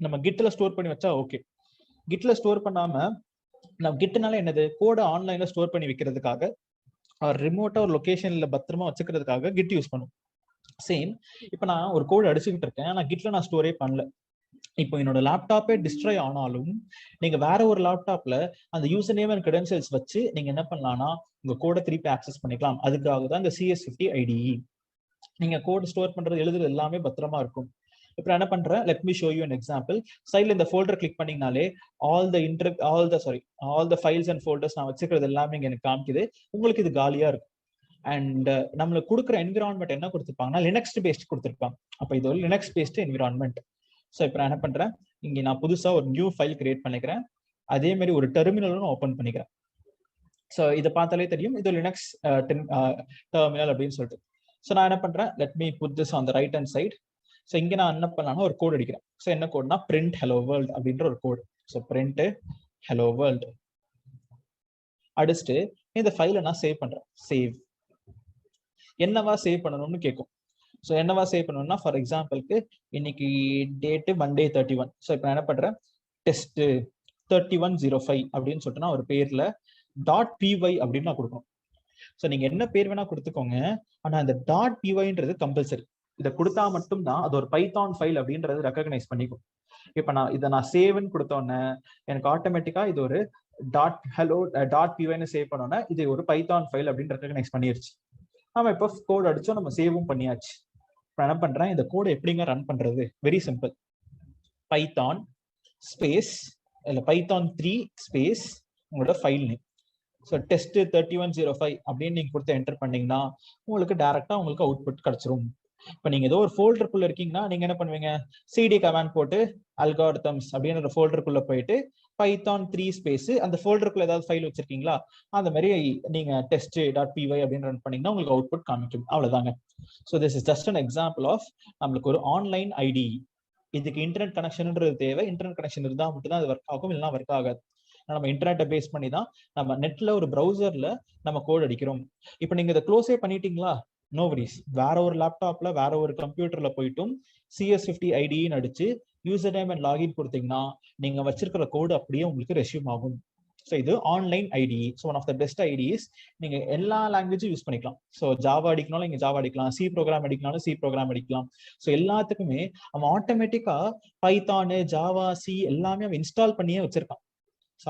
நம்ம கிட்ல ஸ்டோர் பண்ணி வச்சா ஓகே. கிட்ல ஸ்டோர் பண்ணாம நம்ம கிட்னால என்னது, கோட ஆன்லைன்ல ஸ்டோர் பண்ணி வைக்கிறதுக்காக ரிமோட்டா ஒரு லொகேஷன்ல பத்திரமா வச்சுக்கிறதுக்காக கிட் யூஸ் பண்ணும். சேம் இப்ப நான் ஒரு கோட் அடிச்சுக்கிட்டு இருக்கேன், ஆனா கிட்ல நான் ஸ்டோரே பண்ணல. இப்போ என்னோட லேப்டாப்பே டிஸ்ட்ராய் ஆனாலும் நீங்க வேற ஒரு லேப்டாப்ல அந்த யூசர் நேம் அண்ட் கிரெடென்ஷியல்ஸ் வச்சு நீங்க என்ன பண்ணலாம்னா உங்க கோடை திருப்பி ஆக்சஸ் பண்ணிக்கலாம். அதுக்காக தான் இந்த CS50 IDE. நீங்க கோட் ஸ்டோர் பண்றது, எழுதுறது எல்லாமே பத்திரமா இருக்கும். இப்போ என்ன பண்றேன், let me show you an example. சைட்ல இந்த ஃபோல்டர் கிளிக் பண்ணீங்கனாலே all the files and folders நான் வச்சுக்கிறது எல்லாமே இங்க எனக்கு காமிக்குது. உங்களுக்கு இது காலியா இருக்கும். அண்ட் நம்மளுக்கு கொடுக்குற என்விரான்மெண்ட் என்ன கொடுத்துருப்பாங்கன்னா லினக்ஸ் பேஸ்ட் கொடுத்துருப்பாங்க. அப்போ இது ஒரு லினக்ஸ் பேஸ்ட் என்விரான்மெண்ட். ஸோ இப்போ நான் என்ன பண்றேன், இங்க நான் புதுசா ஒரு நியூ ஃபைல் கிரியேட் பண்ணிக்கிறேன். அதே மாதிரி ஒரு டெர்மினலும் ஓப்பன் பண்ணிக்கிறேன். ஸோ இதை பார்த்தாலே தெரியும் இது லினக்ஸ் டெர்மினல் அப்படின்னு சொல்லிட்டு. ஸோ நான் என்ன பண்றேன், let me put this on the right hand side. So இங்க நான் என்ன பண்ணலாம்னா ஒரு கோட் அடிக்கிறேன். ஸோ என்ன கோட்னா print hello world அப்படின்ற ஒரு code. So print hello world அடிச்சுட்டு இந்த ஃபைலை நான் சேவ் பண்றேன். சேவ் என்னவா சேவ் பண்ணணும்னு கேட்கும். ஸோ என்னவா சேவ் பண்ணணும்னா ஃபார் எக்ஸாம்பிளுக்கு இன்னைக்கு டேட்டு Monday 31. ஸோ இப்போ நான் என்ன பண்றேன், டெஸ்ட் 3105 அப்படின்னு சொல்லிட்டு நான் ஒரு பேர்ல .py அப்படின்னு நான் கொடுக்கணும். ஸோ நீங்க என்ன பேர் வேணா கொடுத்துக்கோங்க, ஆனா அந்த .pyன்றது கம்பல்சரி. இதை கொடுத்தா மட்டும்தான் அது ஒரு பைத்தான் ஃபைல் அப்படின்றது ரெக்கக்னைஸ் பண்ணிக்கும். இப்போ நான் சேவ்னு கொடுத்தோன்னே எனக்கு ஆட்டோமேட்டிக்கா இது ஒரு .pyன்னு சேவ் பண்ணோன்னே இது ஒரு பைத்தான் ஃபைல் அப்படின்னு ரெக்கக்னைஸ் பண்ணிருச்சு. நம்ம இப்போ கோட் அடிச்சோம், நம்ம சேவும் பண்ணியாச்சு. என்ன பண்றேன், இந்த கோடை எப்படிங்க ரன் பண்றது, வெரி சிம்பிள். பைத்தான் ஸ்பேஸ் இல்ல பைத்தான் 3 ஸ்பேஸ் உங்களோட ஃபைல் நேம். ஸோ டெஸ்ட் 3105 அப்படின்னு நீங்க கொடுத்து என்டர் பண்ணீங்கன்னா உங்களுக்கு டைரக்டா உங்களுக்கு அவுட்புட் கிடைச்சிரும். இப்போ நீங்க ஏதோ ஒரு ஃபோல்டருக்குள்ள இருக்கீங்கன்னா நீங்க என்ன பண்ணுவீங்க, சிடி கமாண்ட் போட்டு அல்காரிதம்ஸ் அப்படின்னு ஒரு ஃபோல்டருக்குள்ள போயிட்டு பைத்தான் 3 ஸ்பேஸ் அந்த ஃபோல்டருக்குள்ள ஏதாவது ஃபைல் வச்சிருக்கீங்களா, அந்த மாதிரி நீங்க test.py அப்படின்னு ரன் பண்ணீங்கன்னா உங்களுக்கு அவுட்புட் காமிக்கும். அவ்வளவுதாங்க. So this is just an example of நம்மளுக்கு ஒரு ஆன்லைன் ஐடி. இதுக்கு இன்டர்நெட் கனெக்ஷன்ன்றது தேவை. இன்டர்நெட் கனெக்ஷன் இருந்தால் மட்டும்தான் அது ஒர்க் ஆகும், இல்லைன்னா ஒர்க் ஆகாது. நம்ம இன்டர்நெட்டை பேஸ் பண்ணி தான் நம்ம நெட்ல ஒரு ப்ரௌசர்ல நம்ம கோட் அடிக்கிறோம். இப்போ நீங்க இதை க்ளோஸே பண்ணிட்டீங்களா, நோ வரிஸ். வேற ஒரு லேப்டாப்ல வேற ஒரு கம்ப்யூட்டர்ல போயிட்டும் CS50 IDன்னு அடிச்சு யூசர் நேம் அண்ட் லாகின் கொடுத்தீங்கன்னா நீங்க வச்சிருக்கிற கோடு அப்படியே உங்களுக்கு ரெஸ்யூம் ஆகும். ஸோ இது online IDE. So one of the best IDEs. நீங்க எல்லா லாங்குவேஜும் யூஸ் பண்ணிக்கலாம். ஸோ ஜாவா அடிக்கனாலும் நீங்க ஜாவா அடிக்கலாம், சி ப்ரோக்ராம் அடிக்கனாலும் சி ப்ரோக்ராம் அடிக்கலாம். ஸோ எல்லாத்துக்குமே அவன் ஆட்டோமேட்டிக்கா பைத்தானு ஜாவா சி எல்லாமே அவன் இன்ஸ்டால் பண்ணியே வச்சிருக்கான்.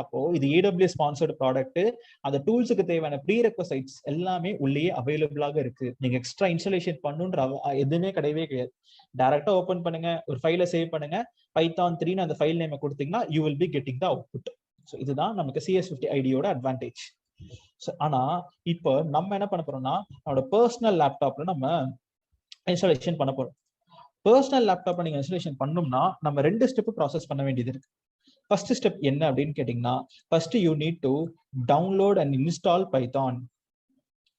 அப்போ இது AWS ஸ்பான்சர்டு ப்ராடக்ட். அந்த டூல்ஸுக்கு தேவையான ப்ரீ ரெக்வசைட்ஸ் எல்லாமே உள்ளே அவைலபிளாக இருக்கு. நீங்க எக்ஸ்ட்ரா இன்ஸ்டாலேஷன் பண்ணுன்ற எதுவுமே கிடையவே கிடையாது. டைரக்டா ஓபன் பண்ணுங்க, ஒரு ஃபைலை சேவ் பண்ணுங்க, பைத்தான் 3 அந்த ஃபைல் நேமை கொடுத்தீங்கன்னா you will be getting the output. So இதுதான் நமக்கு CS50 ஐடியோட அட்வான்டேஜ். ஆனா இப்போ நம்ம என்ன பண்ண போறோம்னா நம்மளோட பர்சனல் லேப்டாப்ல நம்ம இன்ஸ்டாலேஷன் பண்ண போறோம். பர்சனல் லேப்டாப்ல நீங்க இன்ஸ்டாலேஷன் பண்ணணும்னா நம்ம 2 ஸ்டெப் ப்ராசஸ் பண்ண வேண்டியது இருக்கு. ஃபர்ஸ்ட் ஸ்டெப் என்ன அப்படின்னு கேட்டீங்கன்னா, first you need to download and install Python.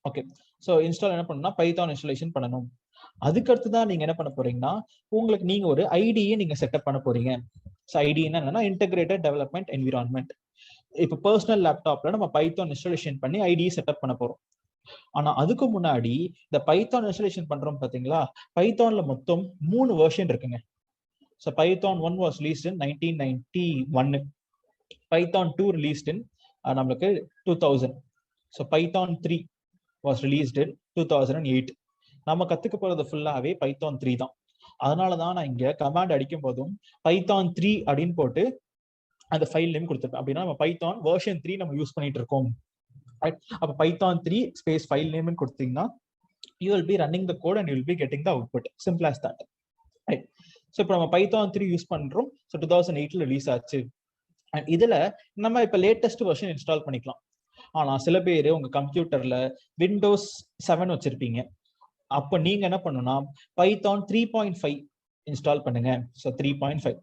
Okay, so install என்ன பண்ணணும்னா பைத்தான் இன்ஸ்டாலேஷன் பண்ணணும். அதுக்கடுத்து தான் நீங்க என்ன பண்ண போறீங்கன்னா உங்களுக்கு நீங்க ஒரு ஐடியை நீங்க செட்டப் பண்ண போறீங்க. ஸோ ஐடி என்னன்னா இன்டெகிரேட்டட் டெவலப்மெண்ட் என்விரான்மெண்ட். இப்போ பர்சனல் லேப்டாப்ல நம்ம பைத்தான் இன்ஸ்டாலேஷன் பண்ணி ஐடியை செட்டப் பண்ண போறோம். ஆனா அதுக்கு முன்னாடி இந்த பைத்தான் இன்ஸ்டாலேஷன் பண்றோம் பாத்தீங்களா, பைத்தான்ல மொத்தம் 3 வெர்ஷன் இருக்குங்க. So Python 1 was released in 1991. Python 2 released in நம்மளுக்கு 2000. So Python 3 was released in 2008. நம்ம கத்துக்க போறது ஃபுல்லாவே Python 3 தான். அதனாலதான் நான் இங்க கமாண்ட் அடிக்கும் போதும் Python 3 அப்படின்னு போட்டு அந்த ஃபைல் நேம் கொடுத்துருப்பேன். அப்படின்னா நம்ம Python version 3 நம்ம யூஸ் பண்ணிட்டு இருக்கோம். அப்ப Python 3 ஸ்பேஸ் ஃபைல் நேம்னு கொடுத்தீங்கன்னா you will be running the code and you will be getting the output. Simple as that. Right. So இப்போ நம்ம பைத்தான் 3 யூஸ் பண்றோம். ஸோ 2008 ரிலீஸ் ஆச்சு. அண்ட் இதுல நம்ம இப்போ லேட்டஸ்ட் வெர்ஷன் இன்ஸ்டால் பண்ணிக்கலாம். ஆனா சில பேர் உங்க கம்ப்யூட்டர்ல Windows 7 வச்சிருப்பீங்க. அப்போ நீங்க என்ன பண்ணணும்னா பைத்தான் 3.5 இன்ஸ்டால் பண்ணுங்க. ஸோ 3.5.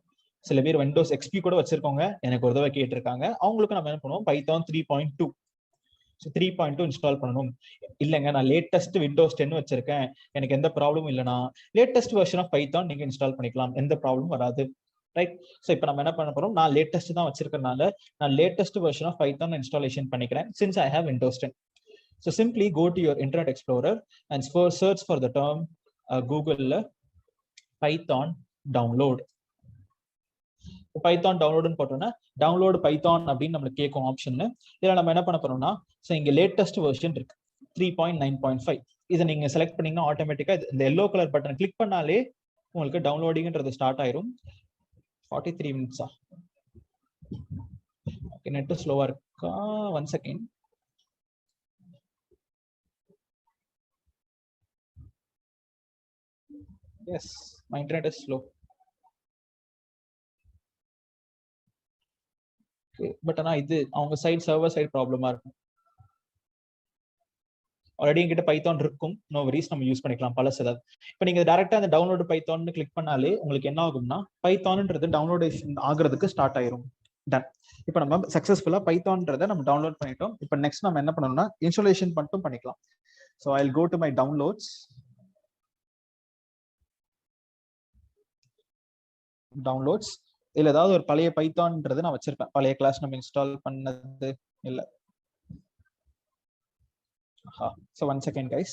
சில பேர் Windows XP கூட வச்சிருக்கோங்க, எனக்கு ஒரு தடவை கேட்டிருக்காங்க. அவங்களுக்கு நம்ம என்ன பண்ணுவோம் பைத்தான் 3.2. ஸோ 3.2 இன்ஸ்டால் பண்ணணும். இல்லைங்க நான் லேட்டஸ்ட் விண்டோஸ் 10 வச்சிருக்கேன், எனக்கு எந்த ப்ராப்ளமும் இல்லைனா லேட்டஸ்ட் வெர்ஷன் ஆஃப் பைத்தான் நீங்க இன்ஸ்டால் பண்ணிக்கலாம், எந்த ப்ராப்ளமும் வராது. ரைட். ஸோ இப்போ நம்ம என்ன பண்ண போறோம், நான் லேட்டஸ்ட் தான் வச்சிருக்கனால நான் latest version of Python installation பண்ணிக்கிறேன் since I have Windows 10. So simply go to your Internet Explorer and search for the term Google Python download. Python டவுன்லோடுன்னு போட்டோம்னா டவுன்லோடு பைத்தான் அப்படின்னு நம்மளுக்கு கேட்கும் ஆப்ஷன். இதில் நம்ம என்ன பண்ண போறோம்னா இங்க லேட்டஸ்ட் வெர்ஷன் இருக்கு 3.9.5. இதை நீங்க செலக்ட் பண்ணீங்கன்னா ஆட்டோமேட்டிக்கா இந்த எல்லோ கலர் பட்டன் கிளிக் பண்ணாலே உங்களுக்கு டவுன்லோடிங்ன்றது ஸ்டார்ட் ஆயிரும். 43 மினிட்ஸா? ஓகே, நெட் ஸ்லோவா இருக்கா? 1 second. Yes, my internet is slow. But ஆனா இது அவங்க சைட் சர்வர் சைட் ப்ராப்ளமா இருக்கும். ஆல்ரெடி என்கிட்ட பைத்தான் இருக்கும், நோ வரிஸ், நம்ம யூஸ் பண்ணிக்கலாம் பழசு ஏதாவது. இப்போ நீங்க டைரக்டா அந்த டவுன்லோடு பைத்தான் கிளிக் பண்ணாலே உங்களுக்கு என்ன ஆகும்னா பைத்தான்ன்றது டவுன்லோடேஷன் ஆகுறதுக்கு ஸ்டார்ட் ஆயிரும். டன். இப்போ நம்ம சக்சஸ்ஃபுல்லா பைத்தான்றதை நம்ம டவுன்லோட் பண்ணிட்டோம். இப்போ நெக்ஸ்ட் நம்ம என்ன பண்ணணும்னா இன்ஸ்டாலேஷன் மட்டும் பண்ணிக்கலாம். So I will go to my downloads. Downloads இல்ல ஏதாவது ஒரு பழைய பைத்தான்ன்றது நான் வச்சிருப்பேன். பழைய கிளாஸ் நம்ம இன்ஸ்டால் பண்ணது இல்ல. So 1 second guys.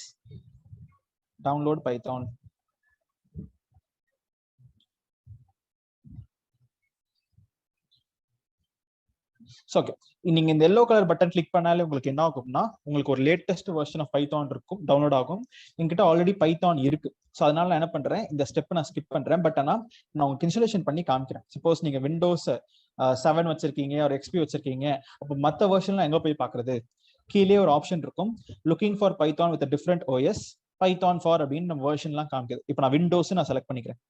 Download Python. So okay, நீங்க இந்த எல்லோ கலர் பட்டன் கிளிக் பண்ணாலே உங்களுக்கு என்ன ஆகும்னா உங்களுக்கு ஒரு லேட்டஸ்ட் வெர்ஷன் ஆஃப் பைத்தான் இருக்கும், டவுன்லோட் ஆகும். என்கிட்ட ஆல்ரெடி பைத்தான் இருக்கு. ஸோ அதனால நான் என்ன பண்றேன், இந்த ஸ்டெப் நான் ஸ்கிப் பண்றேன். பட் ஆனா நான் உங்களுக்கு இன்ஸ்டாலேஷன் பண்ணி காமிக்கிறேன். சப்போஸ் நீங்க விண்டோஸ் 7 வச்சிருக்கீங்க, ஒரு XP வச்சிருக்கீங்க, அப்போ மற்ற வெர்ஷன்லாம் எங்க போய் பாக்குறது? கீழே ஒரு ஆப்ஷன் இருக்கும், looking for Python with different OS, Python for அப்படின்னு நம்ம வெர்ஷன்லாம் காமிக்குது. இப்போ நான் விண்டோஸ் நான் செலக்ட் பண்ணிக்கிறேன்.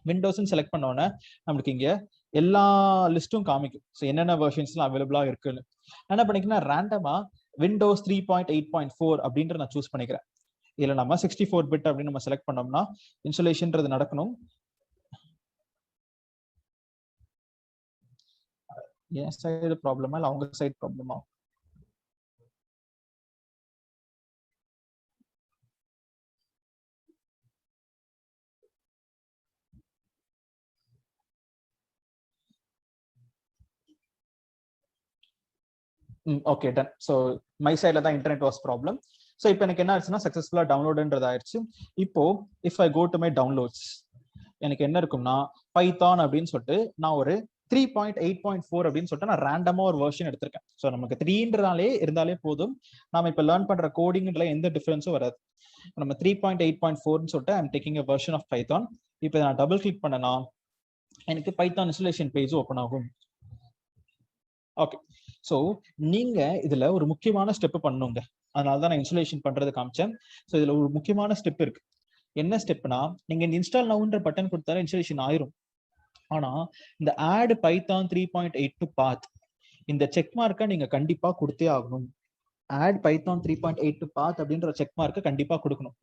விண்டோஸ்ன்னு செலக்ட் பண்ண உடனே நம்மளுக்கு இங்க எல்லா லிஸ்ட்டும் காமிக்கும். ஸோ என்னென்ன வெர்ஷன்ஸ்லாம் அவைலபிளா இருக்குன்னு என்ன பண்ணிக்கிறேன், ரேண்டமா விண்டோஸ் 3.8.4 அப்படின்ற நான் சூஸ் பண்ணிக்கிறேன். இதுல நம்ம 64 பிட் அப்படின்னு நம்ம செலக்ட் பண்ணோம்னா இன்ஸ்டாலேஷன்ன்றது நடக்கணும். என் சைடு ப்ராப்ளமா இல்லை அவங்க சைடு ப்ராப்ளமா? Okay done. ஸோ மை சைட்ல தான் இன்டர்நெட் வாஸ் ப்ராப்ளம். ஸோ இப்போ எனக்கு என்ன ஆச்சுன்னா சக்ஸஸ்ஃபுல்லா டவுன்லோடுன்றது ஆயிடுச்சு. இப்போ if I go to my downloads எனக்கு என்ன இருக்கும்னா பைத்தான் அப்படின்னு சொல்லிட்டு நான் ஒரு 3.8.4 அப்படின்னு சொல்லிட்டு நான் ரேண்டமா ஒரு வெர்ஷன் எடுத்திருக்கேன். ஸோ நமக்கு 3ன்றதாலே இருந்தாலே போதும், நாம இப்போ லேர்ன் பண்ற கோடிங்ல எந்த டிஃபரன்ஸும் வராது. நம்ம 3.8.4ன்னு சொல்லிட்டு I'm taking a version of Python. இப்போ நான் டபுள் கிளிக் பண்ணனா எனக்கு பைத்தான் இன்ஸ்டாலேஷன் பேஜ் ஓப்பன் ஆகும். ஓகே, ஸோ நீங்க இதுல ஒரு முக்கியமான ஸ்டெப் பண்ணுங்க. அதனால தான் நான் இன்ஸ்டாலேஷன் பண்றது காமிச்சேன். ஸோ இதுல ஒரு முக்கியமான ஸ்டெப் இருக்கு. என்ன ஸ்டெப்னா நீங்க இந்த இன்ஸ்டால் நவுன்ற பட்டன் கொடுத்தாலே இன்ஸ்டாலேஷன் ஆயிரும். ஆனா இந்த ஆட் பைத்தான் 3.8 to path இந்த செக் மார்க்கை நீங்க கண்டிப்பா கொடுத்தே ஆகணும். ஆட் பைத்தான் 3.8 to path அப்படின்ற செக் மார்க்கை கண்டிப்பா கொடுக்கணும்.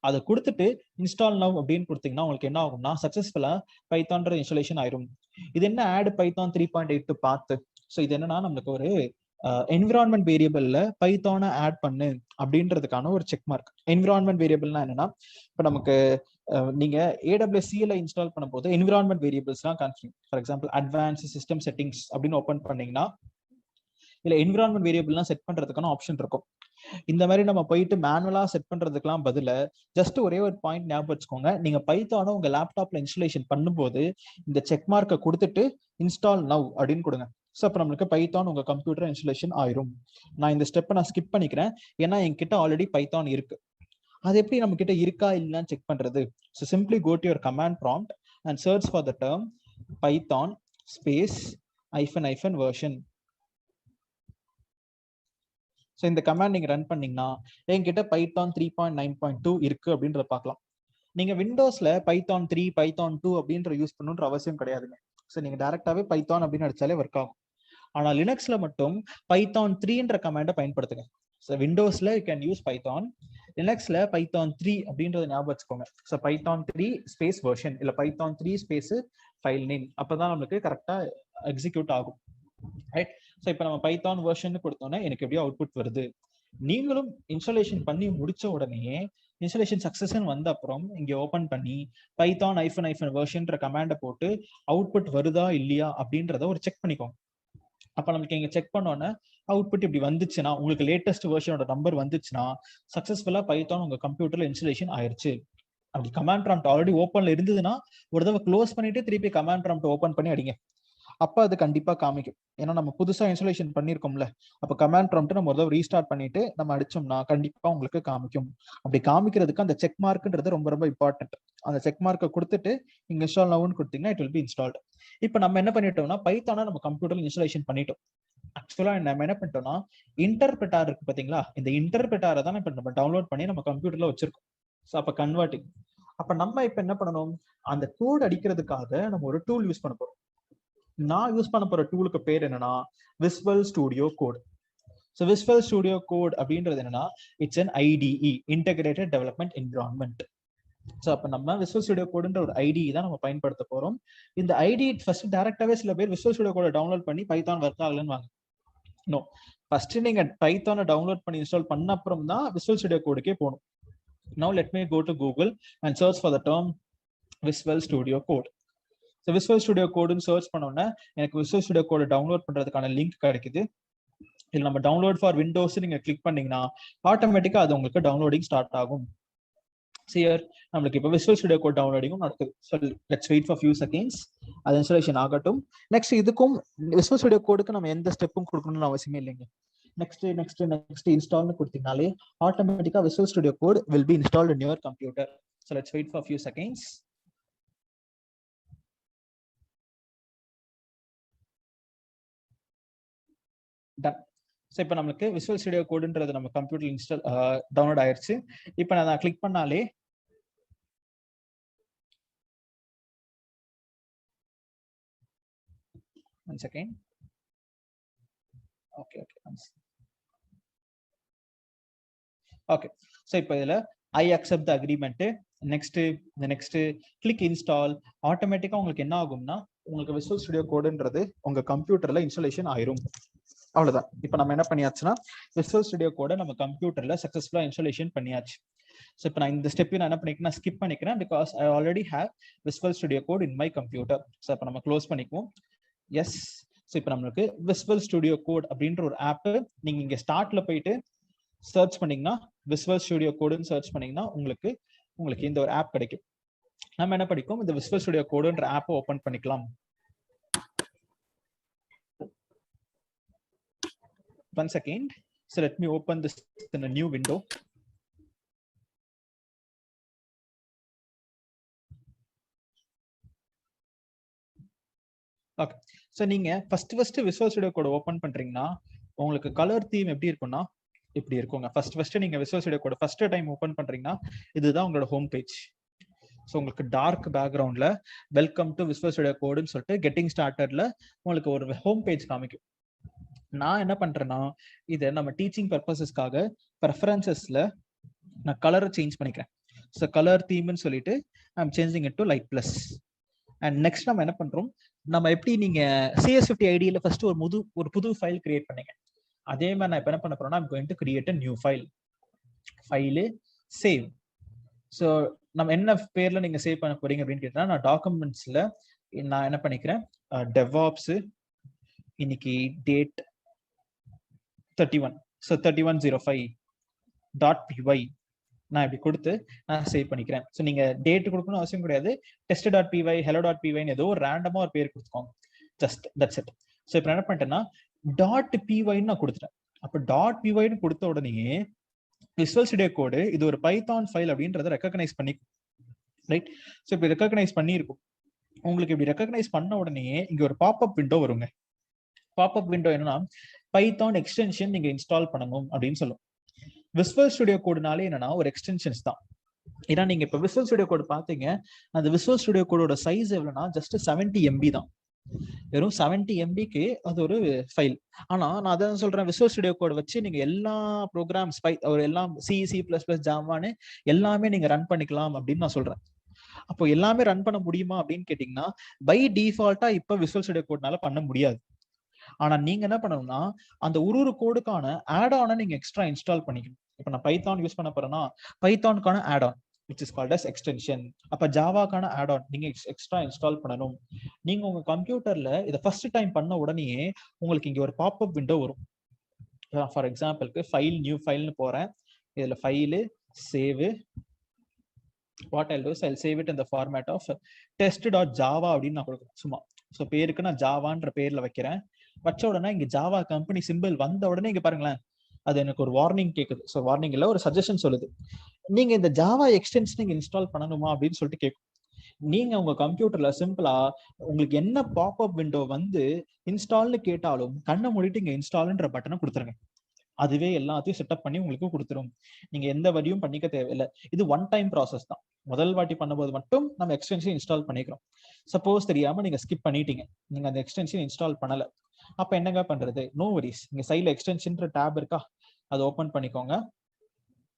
அதை கொடுத்துட்டு இன்ஸ்டால் நவ் அப்படின்னு கொடுத்தீங்கன்னா உங்களுக்கு என்ன ஆகும்னா சக்சஸ்ஃபுல்லா பைத்தான்ற இன்ஸ்டாலேஷன் ஆயிரும். இது என்ன add Python 3.8 to path? So இது என்னன்னா நம்மளுக்கு ஒரு என்விரான்மெண்ட் வேரியபிள்ல பைத்தானை ஆட் பண்ணு அப்படின்றதுக்கான ஒரு செக் மார்க். என்விரான்மெண்ட் வேரியபிள்னா என்னன்னா இப்போ நமக்கு நீங்க AWS-ல இன்ஸ்டால் பண்ணும் போது என்விரான்மெண்ட் வேரியபிள்ஸ்லாம் காமிக்கும். For example advance system settings அப்படின்னு ஓப்பன் பண்ணீங்கன்னா இல்ல என்விரான்மெண்ட் வேரியபிள்லாம் செட் பண்றதுக்கான ஆப்ஷன் இருக்கும். இந்த மாதிரி நம்ம போயிட்டு மேனுவலா செட் பண்றதுக்கெல்லாம் பதில ஜஸ்ட் ஒரே ஒரு பாயிண்ட் ஞாபகம் வச்சுக்கோங்க, நீங்க பைத்தானை உங்க லேப்டாப்ல இன்ஸ்டாலேஷன் பண்ணும்போது இந்த செக் மார்க்கை கொடுத்துட்டு இன்ஸ்டால் நவ் அப்படின்னு கொடுங்க. ஸோ அப்போ நம்மளுக்கு பைத்தான் உங்க கம்ப்யூட்டர் இன்ஸ்டாலேஷன் ஆயிரும். நான் இந்த ஸ்டெப்பை நான் ஸ்கிப் பண்ணிக்கிறேன், ஏன்னா என்கிட்ட ஆல்ரெடி பைத்தான் இருக்கு. அது எப்படி நம்ம கிட்ட இருக்கா இல்லைன்னு செக் பண்றது? So simply go to your command prompt and search for the term Python space --- version. So இந்த கமாண்ட் நீங்க ரன் பண்ணீங்கன்னா என்கிட்ட பைத்தான் 3.9.2 இருக்கு அப்படின்றத பார்க்கலாம். நீங்க விண்டோஸ்ல பைத்தான் 3 பைத்தான் 2 அப்படின்ற யூஸ் பண்ணணுன்ற அவசியம் கிடையாதுங்க. ஸோ நீங்க டைரக்டாவே பைத்தான் அப்படின்னு அடிச்சாலே ஒர்க் ஆகும். ஆனா லினக்ஸ்ல மட்டும் பைத்தான் 3ன்ற கமாண்டை பயன்படுத்துங்க. ஸோ விண்டோஸ்ல யூ கேன் யூஸ் பைத்தான், லினக்ஸ்ல பைத்தான் 3 அப்படின்றத ஞாபகம் வச்சுக்கோங்க. ஸோ பைத்தான் 3 ஸ்பேஸ் வெர்ஷன் இல்ல பைத்தான் 3 ஸ்பேஸ் ஃபைல் நேம், அப்பதான் நம்மளுக்கு கரெக்டா எக்ஸிக்யூட் ஆகும். ரைட். ஸோ இப்போ நம்ம பைத்தான் வெர்ஷன் கொடுத்தோம்னா எனக்கு எப்படியோ அவுட்புட் வருது. நீங்களும் இன்ஸ்டாலேஷன் பண்ணி முடிச்ச உடனே இன்ஸ்டாலேஷன் சக்சஸ்ன்னு வந்த அப்புறம் இங்க ஓபன் பண்ணி பைத்தான் --- வெர்ஷன்ற கமாண்டை போட்டு அவுட்புட் வருதா இல்லையா அப்படின்றத ஒரு செக் பண்ணிக்கோங்க. அப்ப நமக்கு இங்க செக் பண்ணோன்னா அவுட்புட் இப்படி வந்துச்சுன்னா, உங்களுக்கு லேட்டஸ்ட் வெர்ஷனோட நம்பர் வந்துச்சுன்னா சக்சஸ்ஃபுல்லா பைத்தான் உங்க கம்ப்யூட்டர்ல இன்ஸ்டாலேஷன் ஆயிருச்சு. அப்படி கமாண்ட் ப்ராம்ப்ட் ஆல்ரெடி ஓப்பன்ல இருந்ததுன்னா ஒரு தடவை க்ளோஸ் பண்ணிட்டு திருப்பி கமாண்ட் ப்ராம்ப்ட் ஓப்பன் பண்ணி அடிங்க. அப்ப அது கண்டிப்பா காமிக்கும். ஏன்னா நம்ம புதுசா இன்ஸ்டாலேஷன் பண்ணிருக்கோம்ல, அப்ப கமாண்ட் ப்ராம்ப்ட் நம்ம ஒரு தடவை ரீஸ்டார்ட் பண்ணிட்டு நம்ம அடிச்சோம்னா கண்டிப்பா உங்களுக்கு காமிக்கும். அப்படி காமிக்கிறதுக்கு அந்த செக் மார்க்ன்றது ரொம்ப ரொம்ப இம்பார்ட்டன்ட். அந்த செக் மார்க்கை கொடுத்துட்டு இங்க இன்ஸ்டால் நவுன்னு கொடுத்தீங்கன்னா இட் வில் பி இன்ஸ்டால்ட். இப்போ நம்ம என்ன பண்ணிட்டோம்னா பைத்தானை நம்ம கம்ப்யூட்டர்ல இன்ஸ்டாலேஷன் பண்ணிட்டோம். ஆக்சுவலா நம்ம என்ன பண்ணிட்டோம்னா இன்டர்பிரட்டார் இருக்கு பாத்தீங்களா, இந்த இன்டர்பிரட்டாரை தான் இப்ப நம்ம டவுன்லோட் பண்ணி நம்ம கம்ப்யூட்டர்ல வச்சிருக்கோம். ஸோ அப்ப கன்வெர்ட்டிங். அப்ப நம்ம இப்ப என்ன பண்ணணும், அந்த கோட் அடிக்கிறதுக்காக நம்ம ஒரு டூல் யூஸ் பண்ண போறோம். நான் யூஸ் பண்ண போற டூலுக்கு பேர் என்னன்னா Visual studio Code. So Visual studio Code அப்படின்றது என்னன்னா it's an IDE, integrated development environment. So அப்ப நம்ம விசுவல் ஸ்டுடியோ கோடுன்ற ஒரு IDE தான் நம்ம பயன்படுத்த போறோம். இந்த IDE ஃபர்ஸ்ட் டைரக்டாவே சில பேர் விசுவல் ஸ்டுடியோ கோட டவுன்லோட் பண்ணி பைத்தான் ஒர்க் ஆகலன்னு வாங்க. நோ, ஃபர்ஸ்ட் நீங்க பைத்தானை டவுன்லோட் பண்ணி இன்ஸ்டால் பண்ண அப்புறம் தான் விசுவல் ஸ்டுடியோ கோடுக்கே போகணும். Now let me go to Google and search for the term Visual Studio Code. So Visual Studio Code search பண்ணோம்னா எனக்கு Visual Studio Code டவுன்லோட் பண்றதுக்கான லிங்க் கிடைக்குது. இல்ல நம்ம டவுன்லோட் ஃபார் விண்டோஸ் நீங்க கிளிக் பண்ணீங்கன்னா ஆட்டோமேட்டிக்கா அது உங்களுக்கு டவுன்லோடிங் ஸ்டார்ட் ஆகும். Here நமக்கு இப்போ Visual Studio Code டவுன்லோடிங்கும் நடக்குது. So let's wait for few seconds. அது இன்ஸ்டாலேஷன் ஆகட்டும். நெக்ஸ்ட் இதுக்கும் Visual Studio Codeக்கு நம்ம எந்த ஸ்டெப்பும் கொடுக்கணும்னு அவசியமே இல்லைங்க. next install கொடுத்தீங்கனாலே automatically Visual Studio Code will be installed in your computer. So let's wait for a few seconds. Done. So இப்போ நமக்கு Visual Studio Codeன்றது நம்ம கம்ப்யூட்டர்ல இன்ஸ்டால் டவுன்லோட் ஆயிருச்சு. இப்போ நான் கிளிக் பண்ணாலே one second. Okay. Okay, so இப்போ இதுல I accept the agreement. next click install. ஆட்டோமேட்டிக்கா உங்களுக்கு என்ன ஆகும்னா உங்களுக்கு Visual Studio Codeன்றது உங்க கம்ப்யூட்டர்ல இன்ஸ்டாலேஷன் ஆயிரும். அவ்வளவுதான். இப்போ நம்ம என்ன பண்ணியாச்சுன்னா Visual Studio Code நம்ம கம்ப்யூட்டர்ல சக்சஸ்ஃபுல்லா இன்ஸ்டாலேஷன் பண்ணியாச்சு. ஸோ இப்போ நான் இந்த ஸ்டெப்பை நான் என்ன பண்ணிக்கிறேன், நான் ஸ்கிப் பண்ணிக்கிறேன் because I already have Visual Studio Code in my computer. So இப்போ நம்ம க்ளோஸ் பண்ணிக்குவோம். எஸ். ஸோ இப்போ நம்மளுக்கு Visual Studio Code அப்படின்ற ஒரு ஆப் நீங்க இங்க ஸ்டார்ட்ல போயிட்டு சர்ச் பண்ணீங்கன்னா Visual Studio Codeன்னு சர்ச் பண்ணீங்கன்னா உங்களுக்கு இந்த ஒரு ஆப் கிடைக்கும். நம்ம என்ன படிக்கும், இந்த Visual Studio Codeன்ற ஆப்பை ஓபன் பண்ணிக்கலாம். One second. So let me open this in a new window. Okay. So நீங்க first Visual Studio Code open பண்றீங்கன்னா உங்களுக்கு கலர் தீம் எப்படி இருக்கும்னா இப்படி இருக்குங்க. ஃபர்ஸ்ட் நீங்க Visual Studio Code first time open பண்றீங்கன்னா இதுதான் உங்களோட ஹோம் பேஜ். ஸோ உங்களுக்கு டார்க் பேக்ரவுண்ட்ல வெல்கம் டு Visual Studio Codeன்னு சொல்லிட்டு கெட்டிங் ஸ்டார்டட்ல உங்களுக்கு ஒரு ஹோம் பேஜ் காமிக்கும். நான் என்ன பண்றேன்னா இதை நம்ம டீச்சிங் பர்பஸஸ்க்காக ப்ரெஃபரன்சஸ்ல நான் கலரை சேஞ்ச் பண்ணிக்கிறேன். ஸோ கலர் தீம்னு சொல்லிட்டு I'm changing it to light plus. And next நம்ம என்ன பண்றோம், நம்ம எப்படி நீங்க CS50 ஐடியில ஃபர்ஸ்ட் ஒரு புது ஃபைல் கிரியேட் பண்ணீங்க, அதே மாதிரி நான் இப்போ என்ன பண்ண போறேன்னா I'm going to create a new file. File save. So நம்ம என்ன பேர்ல நீங்க சேவ் பண்ண போறீங்க அப்படின்னு கேட்டா நான் டாக்குமெண்ட்ஸ்ல நான் என்ன பண்ணிக்கிறேன், DevOps இன்னைக்கு டேட் 31, ஸோ 3105.py நான் இப்படி கொடுத்து நான் சேவ் பண்ணிக்கிறேன். ஸோ நீங்க டேட் கொடுக்கணும் அவசியம் கிடையாது. test.py, hello.py ஏதோ ஒரு ரேண்டமா ஒரு பேர் கொடுத்துக்கோங்க. Just that's it. ஸோ இப்போ என்ன பண்ணிட்டேன்னா .py நான் கொடுத்துட்டேன். அப்போ .py கொடுத்த உடனே Visual Studio Code இது ஒரு பைத்தான் ஃபைல் அப்படின்றத ரெகக்னைஸ் பண்ணி, ரைட்? ஸோ இப்படி ரெகக்னைஸ் பண்ணியிருக்கும். உங்களுக்கு இப்படி ரெகக்னைஸ் பண்ண உடனே இங்க ஒரு பாப்அப் விண்டோ வருங்க. பாப்அப் விண்டோ என்னன்னா பைத்தான் எக்ஸ்டென்ஷன் நீங்க இன்ஸ்டால் பண்ணணும் அப்படின்னு சொல்லும். Visual Studio Codeனாலே என்னன்னா ஒரு எக்ஸ்டென்ஷன்ஸ் தான். ஏன்னா நீங்க இப்ப Visual Studio Code பாத்தீங்க, அந்த Visual Studio Codeோட சைஸ் எவ்வளவுனா ஜஸ்ட் 70 MB தான். வெறும் 70 MBக்கு அது ஒரு ஃபைல். ஆனா நான் அதான் சொல்றேன், Visual Studio Code வச்சு நீங்க எல்லா ப்ரோக்ராம்ஸ் எல்லாம் C++, ஜாவான்னு எல்லாமே நீங்க ரன் பண்ணிக்கலாம் அப்படின்னு நான் சொல்றேன். அப்போ எல்லாமே ரன் பண்ண முடியுமா அப்படின்னு கேட்டீங்கன்னா பை டிஃபால்ட்டா இப்ப Visual Studio Codeனால பண்ண முடியாது. ஆனா நீங்க என்ன பண்ணணும்னா அந்த ஒரு கோடுக்கான ஆட் ஆனை நீங்க எக்ஸ்ட்ரா இன்ஸ்டால் பண்ணிக்கணும். இப்ப நான் பைத்தான் யூஸ் பண்ண போறேன்னா பைத்தானுக்கான add on which is called as extension. அப்ப ஜாவாக்கான ஆட் ஆன் நீங்க எக்ஸ்ட்ரா இன்ஸ்டால் பண்ணணும். நீங்க உங்க கம்ப்யூட்டர்ல இதை ஃபர்ஸ்ட் டைம் பண்ண உடனே உங்களுக்கு இங்க ஒரு பாப்அப் விண்டோ வரும். ஃபார் எக்ஸாம்பிளுக்கு ஃபைல், நியூ ஃபைல்னு போறேன். இதுல file save. what I'll do is I'll save it in the format of test.java அப்படின்னு நான் கொடுக்குறேன். சும்மா ஸோ பேருக்கு நான் ஜாவான்ற பேர்ல வைக்கிறேன். வச்ச உடனே இங்க ஜாவா கம்பெனி சிம்பிள் வந்த உடனே இங்க பாருங்களேன், அது எனக்கு ஒரு வார்னிங் கேட்குது. ஸோ வார்னிங் இல்ல, ஒரு சஜஷன் சொல்லுது, நீங்க இந்த ஜாவா எக்ஸ்டென்ஷன் நீங்க இன்ஸ்டால் பண்ணணுமா அப்படின்னு சொல்லிட்டு கேட்கும். நீங்க உங்க கம்ப்யூட்டர்ல சிம்பிளா உங்களுக்கு என்ன பாப்அப் விண்டோ வந்து இன்ஸ்டால்னு கேட்டாலும் கண்ணை மூடிட்டு இங்க இன்ஸ்டால்ன்ற பட்டனை கொடுத்துருங்க. அதுவே எல்லாத்தையும் செட்டப் பண்ணி உங்களுக்கு கொடுத்துரும். நீங்க எந்த வழியும் பண்ணிக்க தேவையில்லை. இது ஒன் டைம் ப்ராசஸ் தான். முதல் வாட்டி பண்ணும்போது மட்டும் நம்ம எக்ஸ்டென்ஷன் இன்ஸ்டால் பண்ணிக்கிறோம். சப்போஸ் தெரியாம நீங்க ஸ்கிப் பண்ணிட்டீங்க, நீங்க அந்த எக்ஸ்டென்ஷன் இன்ஸ்டால் பண்ணல, அப்ப என்னங்க பண்றது? No worries. இங்க சைட்ல எக்ஸ்டென்ஷன் டேப் இருக்கா, அதை ஓபன் பண்ணிக்கோங்க.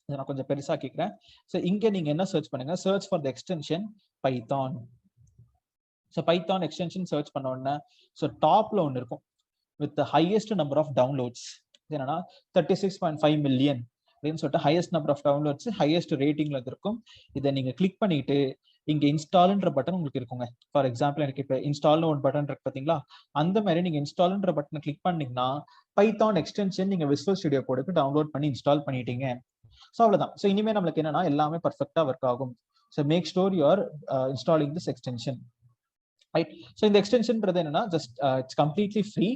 இதை நான் கொஞ்சம் பெருசாக்கிக்கிறேன். ஸோ இங்க நீங்க என்ன சர்ச் பண்ணுங்க, search for the extension Python. So Python extension search பண்ண உடனே ஸோ டாப்ல ஒன்று இருக்கும் with the highest number of downloads. என்னன்னா 36.5 மில்லியன் அப்படின்னு சொல்லிட்டு highest number of downloads, highest ரேட்டிங்ல இருக்கும். இதை நீங்க கிளிக் பண்ணிட்டு இங்க இன்ஸ்டால்ன்ற பட்டன் உங்களுக்கு இருக்குங்க. ஃபார் எக்ஸாம்பிள் எனக்கு இப்போ இன்ஸ்டால்னு ஒரு பட்டன் இருக்கு பாத்தீங்களா, அந்த மாதிரி நீங்க இன்ஸ்டால்ன்ற பட்டனை கிளிக் பண்ணீங்கன்னா பைத்தான் எக்ஸ்டென்ஷன் நீங்க விசுவல் ஸ்டுடியோ கோடுக்கு டவுன்லோட் பண்ணி இன்ஸ்டால் பண்ணிட்டீங்க. ஸோ அவ்வளவுதான். ஸோ இனிமே நம்மளுக்கு என்னன்னா எல்லாமே பர்ஃபெக்டா ஒர்க் ஆகும். So make sure you are installing this extension, right? So இந்த எக்ஸ்டென்ஷன்ன்றது என்னன்னா ஜஸ்ட் இட்ஸ் கம்ப்ளீட்லி ஃப்ரீ.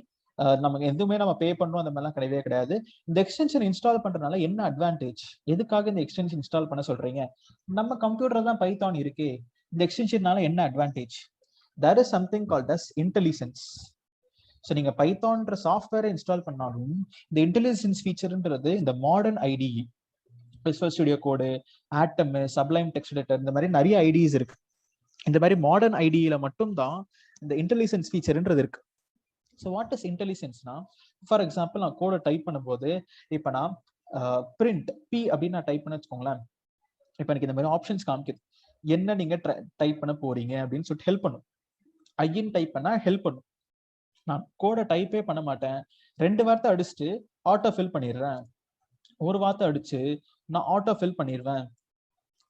நமக்கு எதுவுமே நம்ம பே பண்ணணும் அந்த மாதிரிலாம் கிடையவே கிடையாது. இந்த எக்ஸ்டென்ஷன் இன்ஸ்டால் பண்றதுனால என்ன அட்வான்டேஜ், எதுக்காக இந்த எக்ஸ்டென்ஷன் இன்ஸ்டால் பண்ண சொல்றீங்க? நம்ம கம்ப்யூட்டர் தான் பைத்தான் இருக்கு, இந்த எக்ஸ்டென்ஷனால என்ன advantage? There is something called as intelligence. So நீங்க பைத்தான்ற சாஃப்ட்வேரை இன்ஸ்டால் பண்ணாலும் இந்த இன்டெலிஜென்ஸ் ஃபீச்சர்ன்றது இந்த modern IDE, Visual studio Code, Atom, Sublime text Editor, இந்த மாதிரி நிறைய ஐடிஸ் இருக்கு. இந்த மாதிரி மாடர்ன் ஐடியில மட்டும் தான் இந்த இன்டெலிஜென்ஸ் ஃபீச்சர்ன்றது இருக்கு. ஸோ வாட் இஸ் இன்டெலிஜென்ஸ்னா, ஃபார் எக்ஸாம்பிள் நான் கோடை டைப் பண்ணும்போது இப்போ நான் பிரிண்ட் பி அப்படின்னு நான் டைப் பண்ண வச்சுக்கோங்களேன், இப்போ எனக்கு இந்த மாதிரி ஆப்ஷன்ஸ் காமிக்குது, என்ன நீங்க டைப் பண்ண போறீங்க அப்படின்னு சொல்லிட்டு ஹெல்ப் பண்ணும். ஐயின் டைப் பண்ணா ஹெல்ப் பண்ணும். நான் கோடை டைப்பே பண்ண மாட்டேன், 2 வார்த்தை அடிச்சுட்டு ஆட்டோ ஃபில் பண்ணிடுறேன், ஒரு வார்த்தை அடிச்சு நான் ஆட்டோ ஃபில் பண்ணிடுவேன்,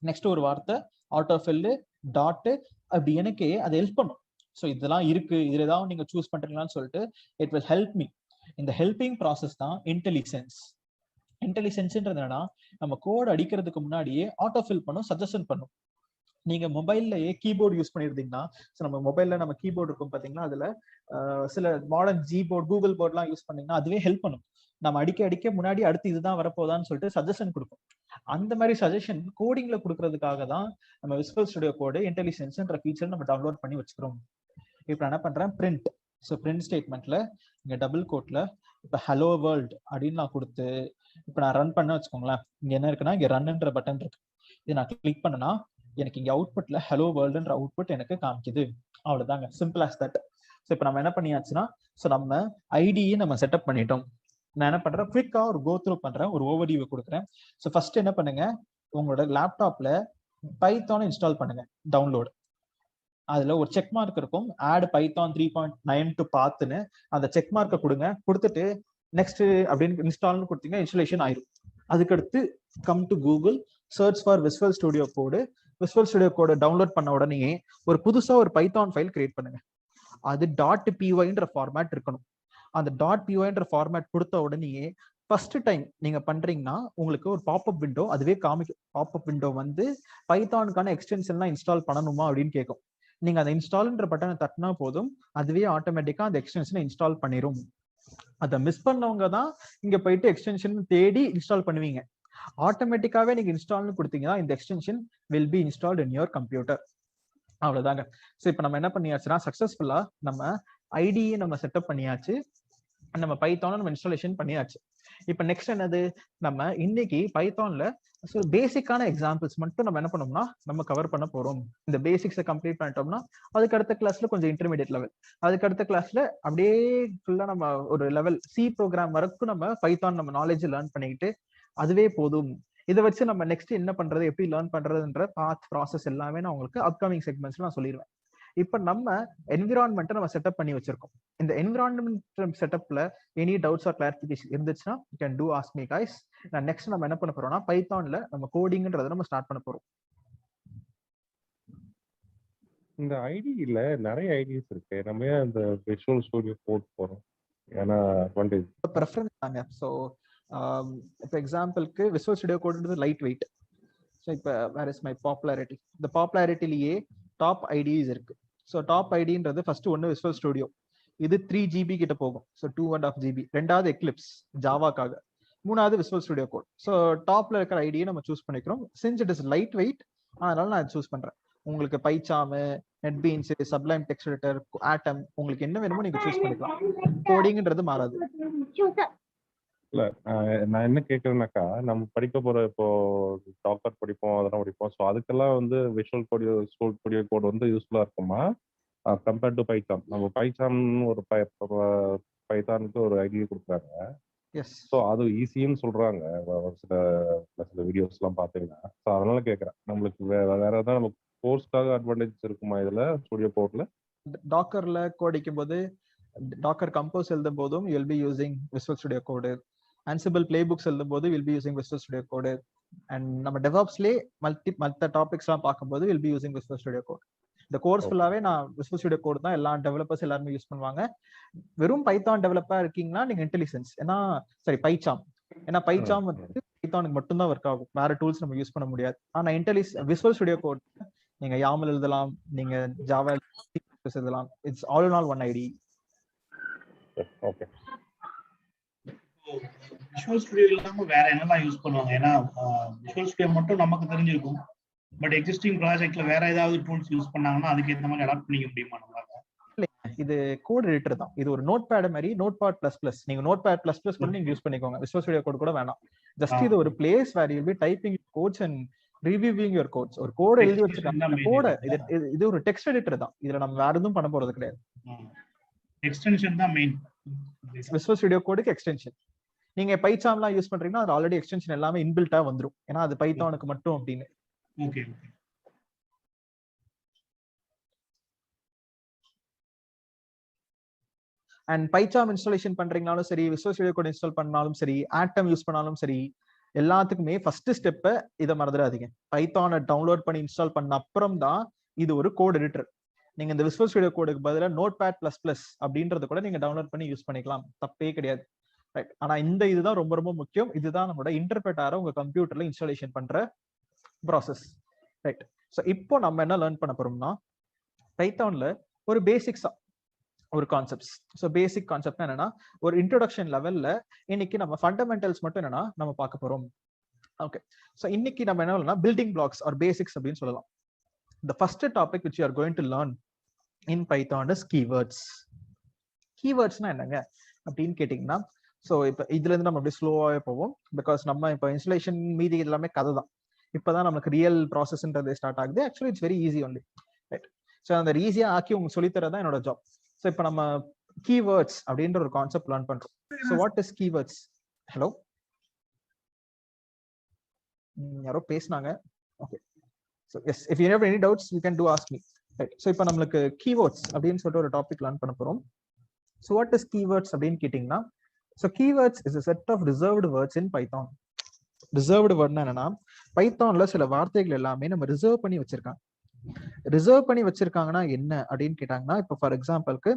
நெக்ஸ்ட் ஒரு வார்த்தை ஆட்டோ ஃபில்லு டாட்டு, அப்படி எனக்கு அது ஹெல்ப் பண்ணும். ஸோ இதெல்லாம் இருக்கு, இதுல ஏதாவது நீங்க சூஸ் பண்றீங்களான்னு சொல்லிட்டு இட் வில் ஹெல்ப் மீ. இந்த ஹெல்பிங் ப்ராசஸ் தான் இன்டெலிஜென்ஸ். இன்டெலிஜென்ஸ்ன்றது என்னன்னா நம்ம கோட் அடிக்கிறதுக்கு முன்னாடியே ஆட்டோ ஃபில் பண்ணும், சஜஷன் பண்ணும். நீங்க மொபைல்லயே கீபோர்டு யூஸ் பண்ணிருந்தீங்கன்னா, நம்ம மொபைல்ல நம்ம கீபோர்டு இருக்கும் பாத்தீங்களா, அதுல சில மாடர்ன் ஜிபோர்ட், கூகுள் போர்ட்லாம் யூஸ் பண்ணீங்கன்னா அதுவே ஹெல்ப் பண்ணும். நம்ம அடிக்க முன்னாடி அடுத்து இதுதான் வரப்போதான்னு சொல்லிட்டு சஜஷன் கொடுக்கும். அந்த மாதிரி சஜஷன் கோடிங்ல கொடுக்கறதுக்காக தான் நம்ம விசுவல் ஸ்டுடியோ கோடு இன்டெலிஜென்ஸ்ன்ற ஃபீச்சர் நம்ம டவுன்லோட் பண்ணி வச்சுக்கிறோம். இப்போ என்ன பண்றேன், பிரிண்ட். ஸோ பிரிண்ட் ஸ்டேட்மெண்ட்ல இங்க டபுள் கோட்ல இப்போ ஹலோ வேர்ல்ட் அப்படின்னு நான் கொடுத்து இப்போ நான் ரன் பண்ண வச்சுக்கோங்களேன். இங்க என்ன இருக்குன்னா, இங்க ரன்ன்ற பட்டன் இருக்கு, இது நான் கிளிக் பண்ணனா எனக்கு இங்க அவுட்புட்ல ஹலோ வேர்ல்டுன்ற அவுட்புட் எனக்கு காமிக்குது. அவ்வளவுதாங்க, சிம்பிள் ஆஸ் தட். ஸோ இப்போ நம்ம என்ன பண்ணியாச்சுன்னா, ஸோ நம்ம ஐடியை நம்ம செட்டப் பண்ணிட்டோம். நான் என்ன பண்றேன், குவிக்கா ஒரு கோ த்ரூ பண்றேன், ஒரு ஓவர்வியூ கொடுக்குறேன். ஸோ ஃபர்ஸ்ட் என்ன பண்ணுங்க, உங்களோட லேப்டாப்ல பைத்தான் இன்ஸ்டால் பண்ணுங்க, டவுன்லோட். அதுல ஒரு செக் மார்க் இருக்கும், ஆட் பைத்தான் 3.9 டு பாத்னு, அந்த செக் மார்க்கை கொடுங்க. கொடுத்துட்டு நெக்ஸ்ட் அப்படின்னு இன்ஸ்டால்னு கொடுத்தீங்கன்னா இன்ஸ்டாலேஷன் ஆயிரும். அதுக்கடுத்து come to Google, search for Visual studio Code. Visual studio Code download பண்ண உடனே ஒரு புதுசா ஒரு பைத்தான் ஃபைல் கிரியேட் பண்ணுங்க. அது .py ஃபார்மேட் இருக்கணும். அந்த .py ஃபார்மேட் கொடுத்த உடனே ஃபர்ஸ்ட் டைம் நீங்க பண்றீங்கன்னா உங்களுக்கு ஒரு பாப்அப் விண்டோ அதுவே காமிக்கும். பாப்அப் விண்டோ வந்து பைத்தானுக்கான எக்ஸ்டென்ஷன்லாம் இன்ஸ்டால் பண்ணணுமா அப்படின்னு கேட்கும். நீங்க அந்த இன்ஸ்டால்ன்ற பட்டனை தட்டினா போதும், அதுவே ஆட்டோமேட்டிக்கா அந்த எக்ஸ்டென்ஷனை இன்ஸ்டால் பண்ணிரும். அதை மிஸ் பண்ணவங்க தான் இங்க போயிட்டு எக்ஸ்டென்ஷன் தேடி இன்ஸ்டால் பண்ணுவீங்க. ஆட்டோமேட்டிக்காவே நீங்க இன்ஸ்டால்னு கொடுத்தீங்கன்னா இந்த extension will be installed in your computer. அவ்வளவுதாங்க. ஸோ இப்போ நம்ம என்ன பண்ணியாச்சுன்னா சக்சஸ்ஃபுல்லா நம்ம ஐடியை நம்ம செட்டப் பண்ணியாச்சு, நம்ம பைத்தான நம்ம இன்ஸ்டாலேஷன் பண்ணியாச்சு. இப்போ நெக்ஸ்ட் என்னது, நம்ம இன்னைக்கு பைத்தான்ல பேசிக்கான எக்ஸாம்பிள்ஸ் மட்டும் நம்ம என்ன பண்ணோம்னா நம்ம கவர் பண்ண போறோம். இந்த பேசிக்ஸை கம்ப்ளீட் பண்ணிட்டோம்னா அதுக்கு அடுத்த கிளாஸ்ல கொஞ்சம் இன்டர்மீடியட் லெவல், அதுக்கு அடுத்த கிளாஸ்ல அப்படியே ஃபுல்லா நம்ம ஒரு லெவல் சி ப்ரோக்ராம் வரைக்கும் நம்ம பைத்தான் நம்ம நாலேஜ் லேர்ன் பண்ணிக்கிட்டு அதுவே போதும். இதை வச்சு நம்ம நெக்ஸ்ட் என்ன பண்றது, எப்படி லேர்ன் பண்றதுன்ற பாத் ப்ராசஸ் எல்லாமே நான் உங்களுக்கு அப்கமிங் செக்மெண்ட்ஸ்ல நான் சொல்லிடுவேன். இப்ப நம்ம என்விரான்மெண்ட்டை நம்ம செட்டப் பண்ணி வச்சிருக்கோம். இந்த என்விரான்மெண்ட் செட்டப்ல எனி டவுட்ஸ் ஆர் கிளாரிஃபிகேஷன் இருந்துச்சுன்னா you can do ask me guys. நான் நெக்ஸ்ட் நம்ம என்ன பண்ண போறோம்னா பைத்தான்ல நம்ம கோடிங்ன்றதை நம்ம ஸ்டார்ட் பண்ண போறோம். இந்த ஐடியில நிறைய ஐடிஸ் இருக்கு, நம்ம ஏன் இந்த விசுவல் ஸ்டுடியோ கோட் போறோம்? ஏன்னா அட்வான்டேஜ் ப்ரெஃபரன்ஸ் தாங்க. ஸோ இப்போ எக்ஸாம்பிளுக்கு விசுவல் ஸ்டுடியோ கோட்ன்றது லைட் வெயிட். ஸோ இப்போ வேர் இஸ் மை பாப்புலாரிட்டி, இந்த பாப்புலாரிட்டிலேயே டாப் ஐடிஸ் இருக்கு. ஸோ டாப் ஐடின்றது ஃபர்ஸ்ட் ஒன்று விசுவல் ஸ்டுடியோ, இது 3 GB கிட்ட போகும். So 2.5 GB. ரெண்டாவது எக்லிப்ஸ் ஜாவாக்காக, மூணாவது விசுவல் ஸ்டுடியோ கோட். ஸோ டாப்ல இருக்கிற ஐடியை நம்ம சூஸ் பண்ணிக்கிறோம். Since it is lightweight, அதனால நான் சூஸ் பண்றேன். உங்களுக்கு PyCharm, NetBeans, sublime text editor, Atom, உங்களுக்கு என்ன வேணுமோ நீங்க சூஸ் பண்ணிக்கலாம். கோடிங்ன்றது மாறாது. இல்ல நான் என்ன கேட்கறேன்னாக்கா, நம்ம படிக்க போற இப்போ டாக்கர் படிப்போம், அதெல்லாம் படிப்போம். ஸோ அதுக்கெல்லாம் வந்து விஷுவல் ஸ்டுடியோ கோட் வந்து யூஸ்ஃபுல்லா இருக்குமா கம்பேர்ட் டு பைத்தான்? நம்ம பைத்தான்னு ஒரு பைத்தானுக்கு ஒரு ஐடியா கொடுக்குறாங்க. எஸ். ஸோ அது ஈஸின்னு சொல்றாங்க சில வீடியோஸ் எல்லாம் பாத்தீங்கன்னா. ஸோ அதனால கேட்கறேன், நம்மளுக்கு வேற ஏதாவது நம்ம கோர்ஸ்க்காக அட்வான்டேஜ் இருக்குமா இதுல ஸ்டுடியோ கோட்ல? டாக்கர்ல கோடிக்கும் போது, டாக்கர் கம்போஸ் எழுதும் போதும் you will be using visual studio code. Ansible playbooks எழுதும் போது will be using visual studio code. And நம்ம டெவாப்ஸ்லேயே மற்ற டாபிக்ஸ் எல்லாம் பார்க்கும்போது will be using visual studio code. இந்த கோர்ஸ் ஃபுல்லாவே நான் விசுவல் ஸ்டுடியோ கோட் தான் எல்லா டெவலப்பர்ஸ் எல்லாருமே யூஸ் பண்ணுவாங்க. வெறும் பைத்தான் டெவலப்பா இருக்கீங்கன்னா நீங்க இன்டெலிஜென்ஸ், ஏன்னா சரி பைச்சாம், ஏன்னா பைச்சாம் வந்து பைத்தானுக்கு மட்டும்தான் ஒர்க் ஆகும், வேற டூல்ஸ் நம்ம யூஸ் பண்ண முடியாது. ஆனா விசுவல் ஸ்டுடியோ கோட் நீங்க யாமல் எழுதலாம், நீங்க ஜாவா எழுதலாம். It's all in one IDE okay. ஓகே. விஷுவல் ஸ்டுடியோ இல்லாம வேற என்னெல்லாம் யூஸ் பண்ணுவாங்க? ஏன்னா விஷுவல் ஸ்டுடியோ மட்டும் நமக்கு தெரிஞ்சிருக்கும், பட் எக்ஸிஸ்டிங் ப்ராஜெக்ட்ல வேற ஏதாவது டூல்ஸ் யூஸ் பண்ணாங்கன்னா அதுக்கு ஏற்ற மாதிரி அடாப்ட் பண்ணிக்க முடியுமா நம்மளால? இது கோட் எடிட்டர் தான். இது ஒரு நோட் பேட் மாதிரி, நோட் பேட் பிளஸ் பிளஸ். நீங்க நோட் பேட் பிளஸ் பிளஸ் கூட நீங்க யூஸ் பண்ணிக்கோங்க, விசுவல் ஸ்டுடியோ கோட் கூட வேணாம். ஜஸ்ட் இது ஒரு place where you will be typing codes and reviewing your codes. ஒரு கோட் எழுதி வச்சிருக்காங்க, கோட் இது ஒரு டெக்ஸ்ட் எடிட்டர் தான். இதுல நம்ம வேற எதுவும் பண்ண போறது கிடையாது. எக்ஸ்டென்ஷன் தான் மெயின். விசுவல் ஸ்டுடியோ கோடுக்கு எக்ஸ்டென்ஷன். நீங்க பைத்தான்லாம் யூஸ் பண்றீங்கன்னா அது ஆல்ரெடி எக்ஸ்டென்ஷன் எல்லாமே இன்பில்ட்டா வந்துரும், ஏன்னா அது பைத்தானுக்கு மட்டும் அப்படின்னு. ஓகே. அண்ட் பைச்சாம் இன்ஸ்டாலேஷன் பண்றீங்கனாலும் சரி, விசுவல் ஸ்டுடியோ கோட் இன்ஸ்டால் பண்ணாலும் சரி, ஆட்டம் யூஸ் பண்ணாலும் சரி, எல்லாத்துக்குமே ஃபர்ஸ்ட் ஸ்டெப் இதை மறந்துடாதீங்க. பைத்தானை டவுன்லோட் பண்ணி இன்ஸ்டால் பண்ண அப்புறம் தான் இது ஒரு கோட் எடிட்டர். நீங்க இந்த விசுவல் ஸ்டுடியோ கோடுக்கு பதிலாக நோட் பேட் பிளஸ் பிளஸ் அப்படின்றத கூட நீங்க டவுன்லோட் பண்ணி யூஸ் பண்ணிக்கலாம், தப்பே கிடையாது. ரைட். ஆனா இந்த இதுதான் ரொம்ப ரொம்ப முக்கியம். இதுதான் நம்மளோட இன்டர்பிரேட்டரை உங்க கம்ப்யூட்டர்ல இன்ஸ்டாலேஷன் பண்ற ப்ராசஸ். ரைட். ஸோ இப்போ நம்ம என்ன லேர்ன் பண்ண போறோம்னா, பைத்தான்ல ஒரு பேசிக்ஸா ஒரு கான்செப்ட்ஸ். ஸோ பேசிக் கான்செப்ட் என்னன்னா, ஒரு இன்ட்ரோடக்ஷன் லெவல்ல இன்னைக்கு நம்ம ஃபண்டமெண்டல்ஸ் மட்டும் என்னன்னா நம்ம பார்க்க போறோம். ஓகே. ஸோ இன்னைக்கு நம்ம என்ன சொல்லலாம், பில்டிங் பிளாக்ஸ் ஆர் பேசிக்ஸ் அப்படின்னு சொல்லலாம். The first topic which you are going to learn in Python is keywords. Keywordsனா என்னங்க அப்படின்னு கேட்டீங்கன்னா, ஸோ இப்போ இதுல இருந்து நம்ம அப்படியே ஸ்லோவாகவே போவோம், பிகாஸ் நம்ம இப்போ இன்ஸ்டலேஷன் மீதி எல்லாமே கதை தான். இப்போதான் நமக்கு ரியல் ப்ராசஸ்ன்றது ஸ்டார்ட் ஆகுது. Actually it's very easy only. Right. So அந்த ஈஸியா ஆக்கி உங்களுக்கு சொல்லித்தரதான் என்னோட ஜாப். ஸோ இப்போ நம்ம கீவேர்ட்ஸ் அப்படின்ற ஒரு கான்செப்ட் லேர்ன் பண்றோம். So what is keywords? Hello, யாரோ பேசினாங்க. Okay. So yes, if you have any doubts, you can do ask me. Right. So இப்போ நம்மளுக்கு keywords அப்படின்னு சொல்லிட்டு ஒரு டாபிக் லேர்ன் பண்ண போறோம். So what is keywords அப்படின்னு கேட்டீங்கன்னா, so keywords is a set of reserved words in Python. Reserved wordனா என்னன்னா, பைத்தான்ல சில வார்த்தைகள் எல்லாமே நம்ம ரிசர்வ் பண்ணி வச்சிருக்காங்க. ரிசர்வ் பண்ணி வச்சிருக்காங்கன்னா என்ன அப்படின்னு கேட்டாங்கன்னா, இப்போ ஃபார் எக்ஸாம்பிளுக்கு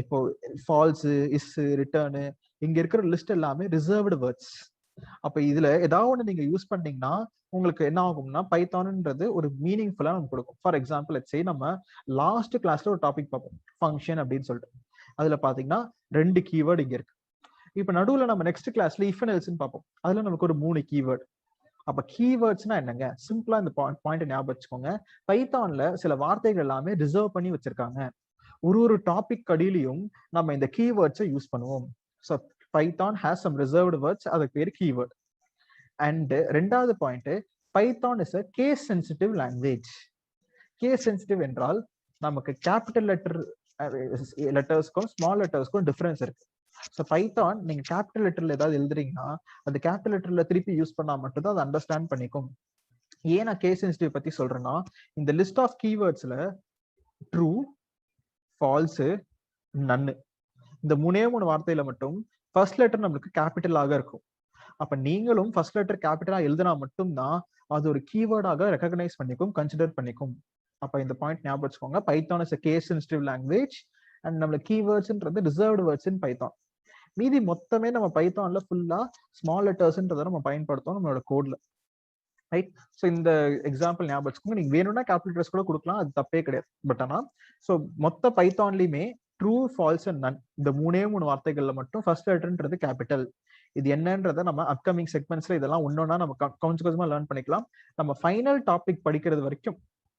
இப்போ ஃபால்ஸ், இஸ், ரிட்டர்னு, இங்க இருக்கிற லிஸ்ட் எல்லாமே ரிசர்வ்டு வேர்ட்ஸ். அப்ப இதுல ஏதாவது ஒன்று நீங்க யூஸ் பண்ணீங்கன்னா உங்களுக்கு என்ன ஆகும்னா, பைத்தான்ன்றது ஒரு மீனிங்ஃபுல்லா நமக்கு கொடுக்கும். ஃபார் எக்ஸாம்பிள் லெட்ஸ் சே நம்ம லாஸ்ட் கிளாஸ்ல ஒரு டாபிக் பார்ப்போம், ஃபங்க்ஷன் அப்படின்னு சொல்லிட்டு. அதுல பாத்தீங்கன்னா 2 கீவேர்டு இங்க இருக்கு. இப்ப நடுவுல நம்ம நெக்ஸ்ட் கிளாஸ்ல இஃப் அண்ட் எல்ஸ்ன்னு பார்ப்போம், அதுல நமக்கு ஒரு 3 கீவேர்டு. அப்ப கீவேர்ட்ஸ்னா என்னங்க? சிம்பிளா இந்த பாயிண்ட் ஞாபகம் வச்சுக்கோங்க. பைத்தான்ல சில வார்த்தைகள் எல்லாமே ரிசர்வ் பண்ணி வச்சிருக்காங்க. ஒரு டாபிக் அடியிலையும் நம்ம இந்த கீவேர்ட்ஸை யூஸ் பண்ணுவோம். So Python has some reserved words, அதுக்கு பேர் கீவேர்ட். அண்ட் ரெண்டாவது point, Python is a case sensitive language. Case sensitive என்றால் நமக்கு கேபிட்டல் லெட்டர்ஸ்க்கும் ஸ்மால் லெட்டர்ஸ்க்கும் டிஃபரன்ஸ் இருக்கு. ஸோ பைத்தான் நீங்க கேபிட்டல் லெட்டர்ல ஏதாவது எழுதுறீங்கன்னா அது கேபிட்டல் லெட்டர்ல திருப்பி யூஸ் பண்ணா மட்டும்தான் அதை அண்டர்ஸ்டாண்ட் பண்ணிக்கும். ஏன் நான் கேஸ் சென்சிட்டிவ் பத்தி சொல்றேன்னா, இந்த லிஸ்ட் ஆஃப் கீவேர்ட்ஸ்ல ட்ரூ, ஃபால்ஸ், நன்னு, இந்த 3 வார்த்தையில மட்டும் ஃபர்ஸ்ட் லெட்டர் நம்மளுக்கு கேபிட்டலாக இருக்கும். அப்ப நீங்களும் ஃபர்ஸ்ட் லெட்டர் கேபிட்டலா எழுதினா மட்டும்தான் அது ஒரு கீவேர்டாக ரெகக்னைஸ் பண்ணிக்கும், கன்சிடர் பண்ணிக்கும். அப்ப இந்த பாயிண்ட் ஞாபகம் வச்சுக்கோங்க. Python is a case sensitive language and நம்மளுக்கு கீவேர்ட்ஸ்ன்றது ரிசர்வ்டு வேர்ட்ஸ் இன் பைத்தான். மீதி மொத்தமே நம்ம பைத்தான்ல ஃபுல்லா ஸ்மால் லெட்டர்ஸ்ன்றதை நம்ம பயன்படுத்தோம் நம்மளோட கோட்ல. ரைட். ஸோ இந்த எக்ஸாம்பிள் ஞாபகம் வச்சுக்கோங்க. நீங்க வேணும்னா கேபிட்டல்ஸ் கூட கொடுக்கலாம், அது தப்பே கிடையாது. பட் ஆனா ஸோ மொத்த பைத்தான்லயுமே ட்ரூ, ஃபால்ஸ் அண்ட் நன் இந்த மூணு வார்த்தைகள்ல மட்டும் ஃபர்ஸ்ட் லெட்டர்ன்றது கேபிட்டல். இது என்னன்றதை நம்ம அப்கமிங் செக்மெண்ட்ஸ்ல இதெல்லாம் ஒன்னொன்னா நம்ம கொஞ்சம் கொஞ்சமா லேர்ன் பண்ணிக்கலாம். நம்ம ஃபைனல் டாபிக் படிக்கிறது வரைக்கும்,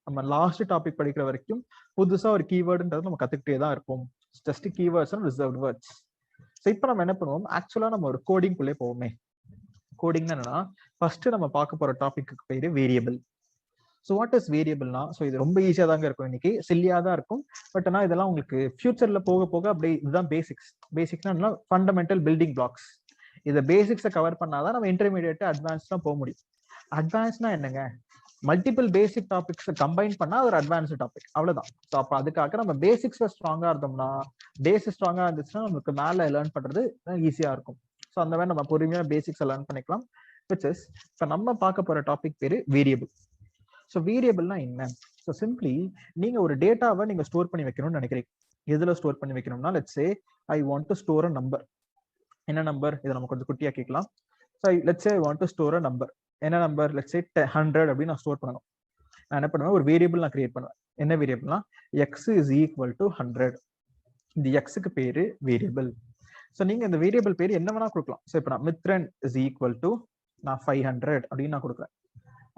நம்ம லாஸ்ட் டாபிக் படிக்கிற வரைக்கும் புதுசா ஒரு கீவேர்டுன்றது நம்ம கத்துக்கிட்டே தான் இருப்போம். Just keywords and reserved words. So இப்போ நம்ம என்ன பண்ணுவோம், ஆக்சுவலா நம்ம ஒரு கோடிங்குள்ளே போவோமே. கோடிங் என்னன்னா ஃபர்ஸ்ட் நம்ம பார்க்க போற டாபிக்கு பேரு வேரியபிள். ஸோ வாட் இஸ் வேரியபிள்னா, ஸோ இது ரொம்ப ஈஸியா தாங்க இருக்கும், இன்னைக்கு சில்லியா தான் இருக்கும். பட் ஆனால் இதெல்லாம் உங்களுக்கு ஃபியூச்சர்ல போக போக அப்படி இதுதான் பேசிக்ஸ். பேசிக்ஸ்னா ஃபண்டமெண்டல் பில்டிங் பிளாக்ஸ். இதை பேசிக்ஸை கவர் பண்ணாதான் நம்ம இன்டர்மீடியட் அட்வான்ஸ்லாம் போக முடியும். அட்வான்ஸ்னா என்னங்க, மல்டிபிள் பேசிக் டாபிக்ஸ் கம்பைன் பண்ணா ஒரு அட்வான்ஸ்டு டாபிக், அவ்வளவுதான். ஸோ அப்போ அதுக்காக நம்ம பேசிக்ஸ்ல ஸ்ட்ராங்கா இருந்தோம்னா, பேசிக் ஸ்ட்ராங்கா இருந்துச்சுன்னா நமக்கு மேல லேர்ன் பண்றது ஈஸியா இருக்கும். ஸோ அந்த மாதிரி நம்ம பொறுமையா பேசிக்ஸ் லேர்ன் பண்ணிக்கலாம். விச் இஸ் இப்போ நம்ம பார்க்க போற டாபிக் பேரு வேரியபிள். ஸோ வேரியபிள்னா என்ன? ஸோ சிம்பிளி நீங்க ஒரு டேட்டாவை நீங்க ஸ்டோர் பண்ணி வைக்கணும்னு நினைக்கிறீங்க. எதுல ஸ்டோர் பண்ணி வைக்கணும்னா, let's say I want to store a number. என்ன நம்பர், இதை நம்ம கொஞ்சம் குட்டியா கேட்கலாம். So let's say I want to store a number. என்ன நம்பர், லெட்ஸ் சே 100 அப்படின்னு நான் ஸ்டோர் பண்ணணும். நான் என்ன பண்ணுவேன், ஒரு வேரியபிள் நான் கிரியேட் பண்ணுவேன். என்ன வேரியபிள்னா x இஸ் ஈக்குவல் டு 100. இந்த எக்ஸுக்கு பேரு வேரியபிள். ஸோ நீங்க இந்த வேரியபிள் பேர் என்ன வேணா கொடுக்கலாம். ஸோ இப்போ நான் மித்ரன் இஸ் ஈக்குவல் டு நான் 500 அப்படின்னு நான் கொடுக்குறேன்.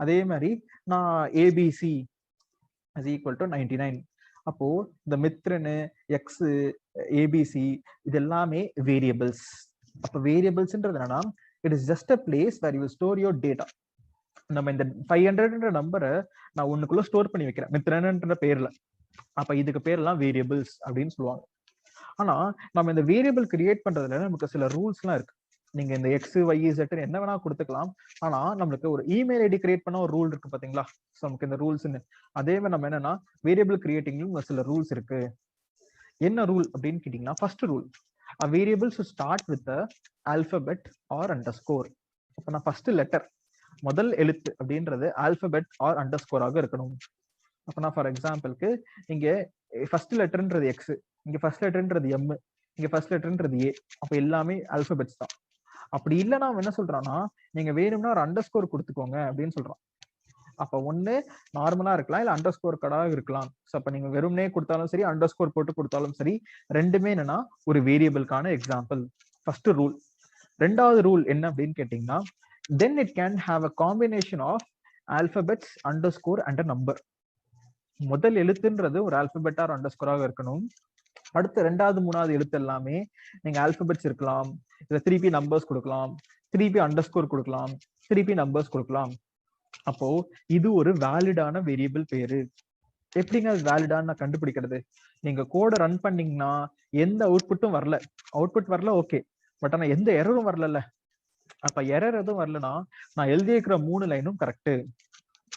அதே மாதிரி நான் ஏபிசி இஸ் ஈக்குவல் டு 99. அப்போ இந்த மித்ரனு, எக்ஸ், ஏபிசி இது எல்லாமே வேரியபிள்ஸ். அப்போ வேரியபிள்ஸ்ன்றது என்னன்னா, it is just a place where you store your data. நம்ம இந்த 500ன்ற நம்பரை நான் ஒண்ணுக்குள்ள ஸ்டோர் பண்ணி வைக்கிறேன் மித்ரன்ன்ற பேர்ல. அப்ப இதுக்கு பேர்லாம் வேரியபிள்ஸ் அப்படின்னு சொல்லுவாங்க. ஆனா நம்ம இந்த வேரியபிள் கிரியேட் பண்றதுல நமக்கு சில ரூல்ஸ் எல்லாம் இருக்கு. நீங்க இந்த எக்ஸ், ஒய், Z என்ன வேணா கொடுத்துக்கலாம். ஆனா நம்மளுக்கு ஒரு இமெயில் ஐடி கிரியேட் பண்ண ஒரு ரூல் இருக்கு பாத்தீங்களா. ஸோ நமக்கு இந்த ரூல்ஸ் அதே மாதிரி நம்ம என்னன்னா வேரியபிள் கிரியேட்டிங்ல சில ரூல்ஸ் இருக்கு. என்ன ரூல் அப்படின்னு கேட்டீங்கன்னா, first rule, a variable should start with the alphabet or underscore. அப்ப நான் ஃபர்ஸ்ட் லெட்டர், முதல் எழுத்து அப்படின்றது ஆல்பபெட் ஆர் அண்டர்ஸ்கோர் ஆக இருக்கணும். அப்ப நான் ஃபார் எக்ஸாம்பிளுக்கு இங்க ஃபர்ஸ்ட் லெட்டர்ன்றது எக்ஸ், இங்க ஃபர்ஸ்ட் லெட்டர்ன்றது எம், இங்க ஃபர்ஸ்ட் லெட்டர்ன்றது ஏ. அப்ப எல்லாமே ஆல்பபெட்ஸ் தான். அப்படி இல்லைன்னா அவன் என்ன சொல்றான்னா, நீங்க வேணும்னா ஒரு அண்டர்ஸ்கோர் கொடுத்துக்கோங்க அப்படின்னு சொல்றான். அப்ப ஒண்ணு நார்மலா இருக்கலாம், இல்ல அண்டர்ஸ்கோர் கடாக இருக்கலாம். ஸோ அப்ப நீங்க வெறும்னே கொடுத்தாலும் சரி, அண்டர்ஸ்கோர் போட்டு கொடுத்தாலும் சரி, ரெண்டுமே என்னன்னா ஒரு வேரியபிள்கான எக்ஸாம்பிள். First rule. ரெண்டாவது ரூல் என்ன அப்படின்னு கேட்டீங்கன்னா, then it can have a combination of alphabets, underscore and a number. முதல் எழுத்துன்றது ஒரு ஆல்பபெட் ஆர் அண்டர்ஸ்கோராக இருக்கணும். அடுத்து ரெண்டாவது மூணாவது எழுத்து எல்லாமே நீங்க ஆல்பபெட்ஸ் இருக்கலாம், இல்ல திருப்பி நம்பர்ஸ் கொடுக்கலாம், திருப்பி அண்டர்ஸ்கோர் கொடுக்கலாம், திருப்பி நம்பர்ஸ் கொடுக்கலாம். அப்போ இது ஒரு வேலிடான வேரியபிள் பேரு. எப்படிங்க அது வேலிடான்னு கண்டுபிடிக்கிறது? நீங்க கோடை ரன் பண்ணீங்கன்னா எந்த அவுட்புட்டும் வரல, அவுட்புட் வரல ஓகே, பட் ஆனா எந்த எரரும் வரல. அப்ப எரர் எதுவும் வரலன்னா நான் எழுதி இருக்கிற 3 லைனும் கரெக்ட்.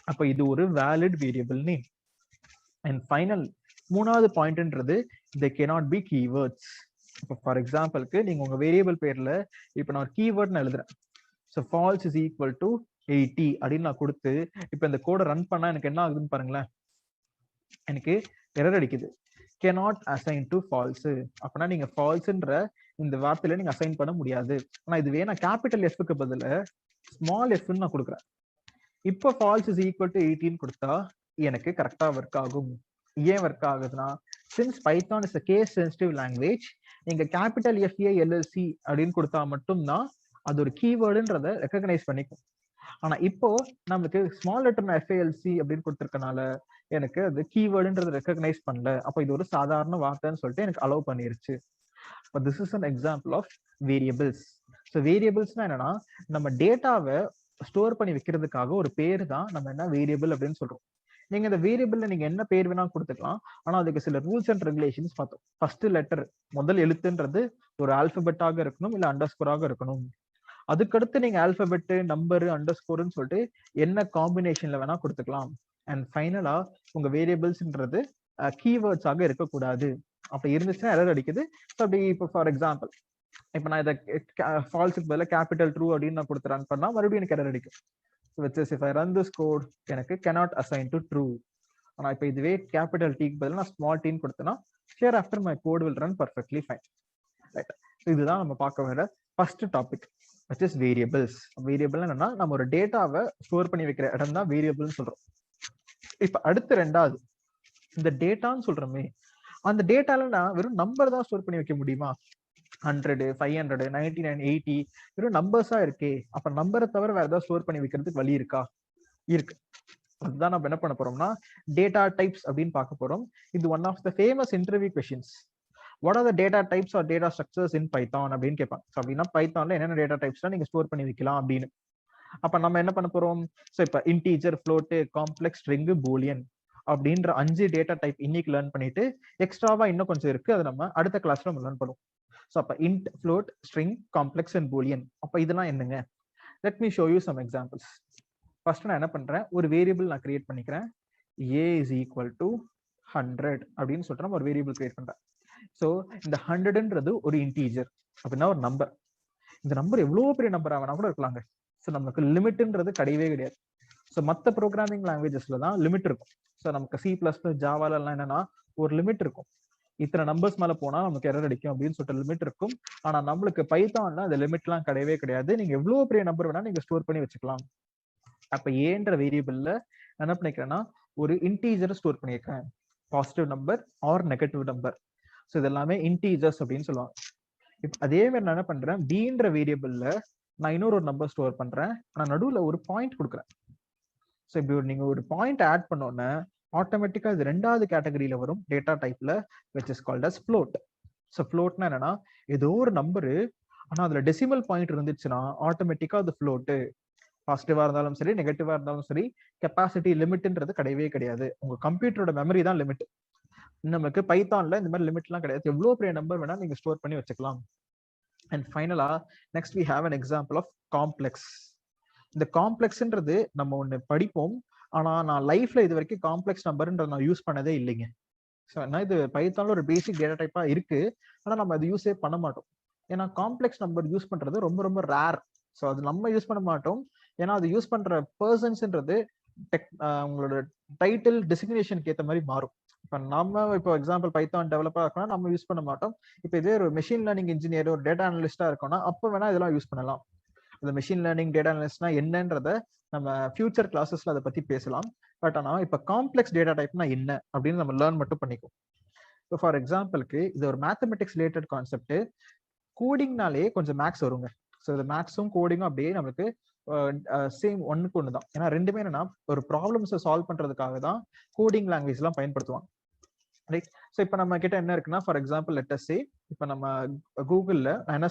அப்ப இது ஒரு valid variable name. And final மூணாவது பாயிண்ட்ன்றது they cannot be keywords. இப்போ ஃபார் எக்ஸாம்பிளுக்கு நீங்க உங்க வேரியபிள் பேர்ல இப்ப நான் ஒரு கீவேர்ட் நான் எழுதுறேன். So false is equal to 80 அப்படின்னு நான் கொடுத்து இப்ப இந்த கோடை ரன் பண்ணா எனக்கு என்ன ஆகுதுன்னு பாருங்களேன். எனக்கு எரர் அடிக்குது, cannot assign to false. அப்படின்னா நீங்க ஃபால்ஸ்ன்ற இந்த வார்த்தையில நீங்க அசைன் பண்ண முடியாது. ஆனா இதுவே நான் கேபிட்டல் எஃப்க்கு பதில ஸ்மால் எஃப்னு நான் கொடுக்குறேன். இப்போ ஃபால்ஸ் இஸ் ஈக்குவல் டு 18 கொடுத்தா எனக்கு கரெக்டா ஒர்க் ஆகும். ஏன் ஒர்க் ஆகுதுன்னா, since Python is a case sensitive language, நீங்க கேபிட்டல் FALLC அப்படின்னு கொடுத்தா மட்டும்தான் அது ஒரு கீவேர்டுன்றத ரெக்கக்னைஸ் பண்ணிக்கும். ஆனா இப்போ நமக்கு ஸ்மால் லெட்டர் FALC அப்படின்னு கொடுத்துருக்கனால எனக்கு அது கீவேர்டுன்றது ரெக்கக்னைஸ் பண்ணல. அப்போ இது ஒரு சாதாரண வார்த்தைன்னு சொல்லிட்டு எனக்கு அலோவ் பண்ணிருச்சு. This is an example of variables. So வேரியபிள்ஸ்னா என்னன்னா, நம்ம டேட்டாவை ஸ்டோர் பண்ணி வைக்கிறதுக்காக ஒரு பேர் தான் நம்ம என்ன வேரியபிள் அப்படின்னு சொல்றோம். நீங்க இந்த வேரியபிள்ல நீங்க என்ன பேர் வேணா கொடுத்துக்கலாம். ஆனா அதுக்கு சில ரூல்ஸ் அண்ட் ரெகுலேஷன்ஸ் பார்த்தோம். ஃபர்ஸ்ட் லெட்டர், முதல் எழுத்துன்றது ஒரு ஆல்பபெட்டாக இருக்கணும், இல்ல அண்டர்ஸ்கோராக இருக்கணும். அதுக்கடுத்து நீங்க ஆல்பபெட், நம்பர், அண்டர்ஸ்கோர்னு சொல்லிட்டு என்ன காம்பினேஷன்ல வேணா கொடுத்துக்கலாம். அண்ட் ஃபைனலா உங்க வேரியபிள்ஸ்ன்றது கீவேர்ட்ஸாக இருக்கக்கூடாது. அப்படி இருந்துச்சுன்னா எரர் அடிக்குது. ஸோ அப்படி இப்போ ஃபார் எக்ஸாம்பிள் இப்போ நான் இதை ஃபால்ஸுக்கு பதிலாக கேபிட்டல் ட்ரூ அப்படின்னு நான் கொடுத்து ரன் பண்ணா மறுபடியும் எனக்கு எரர் அடிக்கும். which is if I run this code எனக்கு cannot assign to true. ஆனா இப்போ இதுவே கேபிட்டல் டீக்கு பதிலாக நான் ஸ்மால் டீன்னு கொடுத்தேன்னா here after my code will run perfectly fine. Right. இதுதான் நம்ம பார்க்க வேற first topic. which is variables. Variable என்னன்னா நம்ம ஒரு டேட்டாவை ஸ்டோர் பண்ணி வைக்கிற இடம் தான் வேரியபிள்னு சொல்றோம். இப்ப அடுத்து ரெண்டாவது இந்த டேட்டான்னு சொல்றோமே, அந்த டேட்டால நான் வெறும் நம்பர் தான் ஸ்டோர் பண்ணி வைக்க முடியுமா? 100, 500, 99, 80 வெறும் நம்பர்ஸா இருக்கே. அப்ப நம்பரை தவிர வேற ஏதாவது ஸ்டோர் பண்ணி வைக்கிறதுக்கு வழி இருக்கா? இருக்கு. அதுதான் நம்ம என்ன பண்ண போறோம்னா டேட்டா டைப்ஸ் அப்படின்னு பார்க்க போறோம். இது one of the famous interview questions. What are the data types or data structures in Python அப்படின்னு கேட்பாங்க. அப்படின்னா பைத்தான்ல என்னென்ன டேட்டா டைப்ஸ்லாம் நீங்க ஸ்டோர் பண்ணி வைக்கலாம் அப்படின்னு. அப்ப நம்ம என்ன பண்ண போறோம்? ஸோ இப்ப integer, float, complex, string, Boolean அப்படின்ற 5 டேட்டா டைப் இன்னைக்கு லேர்ன் பண்ணிட்டு எக்ஸ்ட்ராவா இன்னும் கொஞ்சம் இருக்கு, அதை நம்ம அடுத்த கிளாஸ்ல நம்ம லேர்ன் பண்ணுவோம். ஸோ அப்ப int, float, string, complex and boolean. அப்ப இதெல்லாம் என்னங்க? Let me show you some examples. First நான் என்ன பண்றேன், ஒரு வேரியபிள் நான் கிரியேட் பண்ணிக்கிறேன். a is equal to 100 அப்படின்னு சொல்லிட்டு நம்ம ஒரு வேரியபிள் கிரியேட் பண்றேன். ஸோ இந்த 100ன்றது ஒரு இன்டீஜர், அப்படின்னா ஒரு நம்பர். இந்த நம்பர் எவ்வளவு பெரிய நம்பர் ஆகனா கூட இருக்கலாங்க. ஸோ நமக்கு லிமிட்ன்றது கிடையவே கிடையாது. ஸோ மற்ற ப்ரோக்ராமிங் லாங்குவேஜஸ்ல தான் லிமிட் இருக்கும். ஸோ நமக்கு C++, ஜாவால எல்லாம் என்னன்னா ஒரு லிமிட் இருக்கும். இத்தனை நம்பர்ஸ் மேல போனா நமக்கு எரர் அடிக்கும் அப்படின்னு சொல்லிட்டு லிமிட் இருக்கும். ஆனா நம்மளுக்கு பைத்தான்ல அந்த லிமிட்லாம் கிடையவே கிடையாது. நீங்க எவ்வளவு பெரிய நம்பர் வேணா நீங்க ஸ்டோர் பண்ணி வச்சுக்கலாம். அப்ப ஏன்ற வேரியபிள்ல என்ன பண்ணிக்கிறேன்னா ஒரு இன்டீஜரை ஸ்டோர் பண்ணியிருக்கேன், positive number or negative number. So இது எல்லாமே இன்டீஜர்ஸ் அப்படின்னு சொல்லுவாங்க. இப்போ அதே மாதிரி நான் என்ன பண்றேன், பீன்ற வேரியபிள்ல நான் இன்னொரு நம்பர் ஸ்டோர் பண்றேன், ஆனா நடுவுல ஒரு பாயிண்ட் கொடுக்குறேன். ஸோ இப்படி நீங்க ஒரு பாயிண்ட் ஆட் பண்ணோன்னே ஆட்டோமேட்டிக்கா இது ரெண்டாவது கேட்டகரியில வரும் டேட்டா டைப்ல, which is called as float. So ஃப்ளோட்னா என்னன்னா ஏதோ ஒரு நம்பரு ஆனா அதுல டெசிமல் பாயிண்ட் இருந்துச்சுன்னா ஆட்டோமேட்டிக்கா அது ஃப்ளோட்டு. பாசிட்டிவா இருந்தாலும் சரி, நெகட்டிவா இருந்தாலும் சரி, கெப்பாசிட்டி லிமிட்ன்றது கிடையவே கிடையாது. உங்க கம்ப்யூட்டரோட மெமரி தான் லிமிட். நமக்கு பைத்தான்ல இந்த மாதிரி லிமிட்லாம் கிடையாது. எவ்வளவு பெரிய நம்பர் வேணா நீங்க ஸ்டோர் பண்ணி வச்சுக்கலாம். அண்ட் ஃபைனலா next we have an example of complex. இந்த காம்ப்ளெக்ஸ்ன்றது நம்ம ஒண்ணு படிப்போம், ஆனா நான் லைஃப்ல இது வரைக்கும் காம்ப்ளெக்ஸ் நம்பர்ன்ற நான் யூஸ் பண்ணதே இல்லைங்க. ஸோ இது பைத்தான்ல ஒரு பேசிக் டேட்டா டைப்பா இருக்கு, ஆனா நம்ம அது யூஸே பண்ண மாட்டோம். ஏன்னா காம்ப்ளெக்ஸ் நம்பர் யூஸ் பண்றது ரொம்ப ரொம்ப ரேர். ஸோ அது நம்ம யூஸ் பண்ண மாட்டோம். ஏன்னா அது யூஸ் பண்ற பர்சன்ஸ்ன்றது உங்களோட டைட்டில் டெசிக்னேஷனுக்கு ஏற்ற மாதிரி மாறும். இப்போ நம்ம இப்போ எக்ஸாம்பிள் பைத்தான் டெவலப்பா இருக்கோம்னா நம்ம யூஸ் பண்ண மாட்டோம். இப்போ இதே ஒரு மெஷின் லேர்னிங் இன்ஜினியர், ஒரு டேட்டா அனலிஸ்டா இருக்கோம்னா அப்போ வேணா இதெல்லாம் யூஸ் பண்ணலாம். இந்த மெஷின் லேர்னிங் டேட்டா அனலிஸ்ட்னா என்னன்றத நம்ம ஃபியூச்சர் கிளாஸஸ்ல அதை பத்தி பேசலாம். பட் ஆனா இப்போ காம்ப்ளெக்ஸ் டேட்டா டைப்னா என்ன அப்படின்னு நம்ம லேர்ன் மட்டும் பண்ணிக்கும். இப்போ ஃபார் எக்ஸாம்பிளுக்கு இது ஒரு மேத்தமெட்டிக்ஸ் ரிலேட்டட் கான்செப்ட். கோடிங்னாலே கொஞ்சம் மேக்ஸ் வருங்க. ஸோ இந்த மேக்ஸும் கோடிங்கும் அப்படியே நமக்கு சேம் ஒன்னுக்கு ஒன்று தான். ஏன்னா ரெண்டுமே என்னன்னா ஒரு ப்ராப்ளம்ஸை சால்வ் பண்றதுக்காக தான் கோடிங் லாங்குவேஜ் எல்லாம் பயன்படுத்துவாங்க. ரைட். ஸோ இப்போ நம்ம கிட்ட என்ன இருக்குன்னா, ஃபார் எக்ஸாம்பிள் லெட் அஸ் சே இப்போ நம்ம கூகுளில் நான் என்ன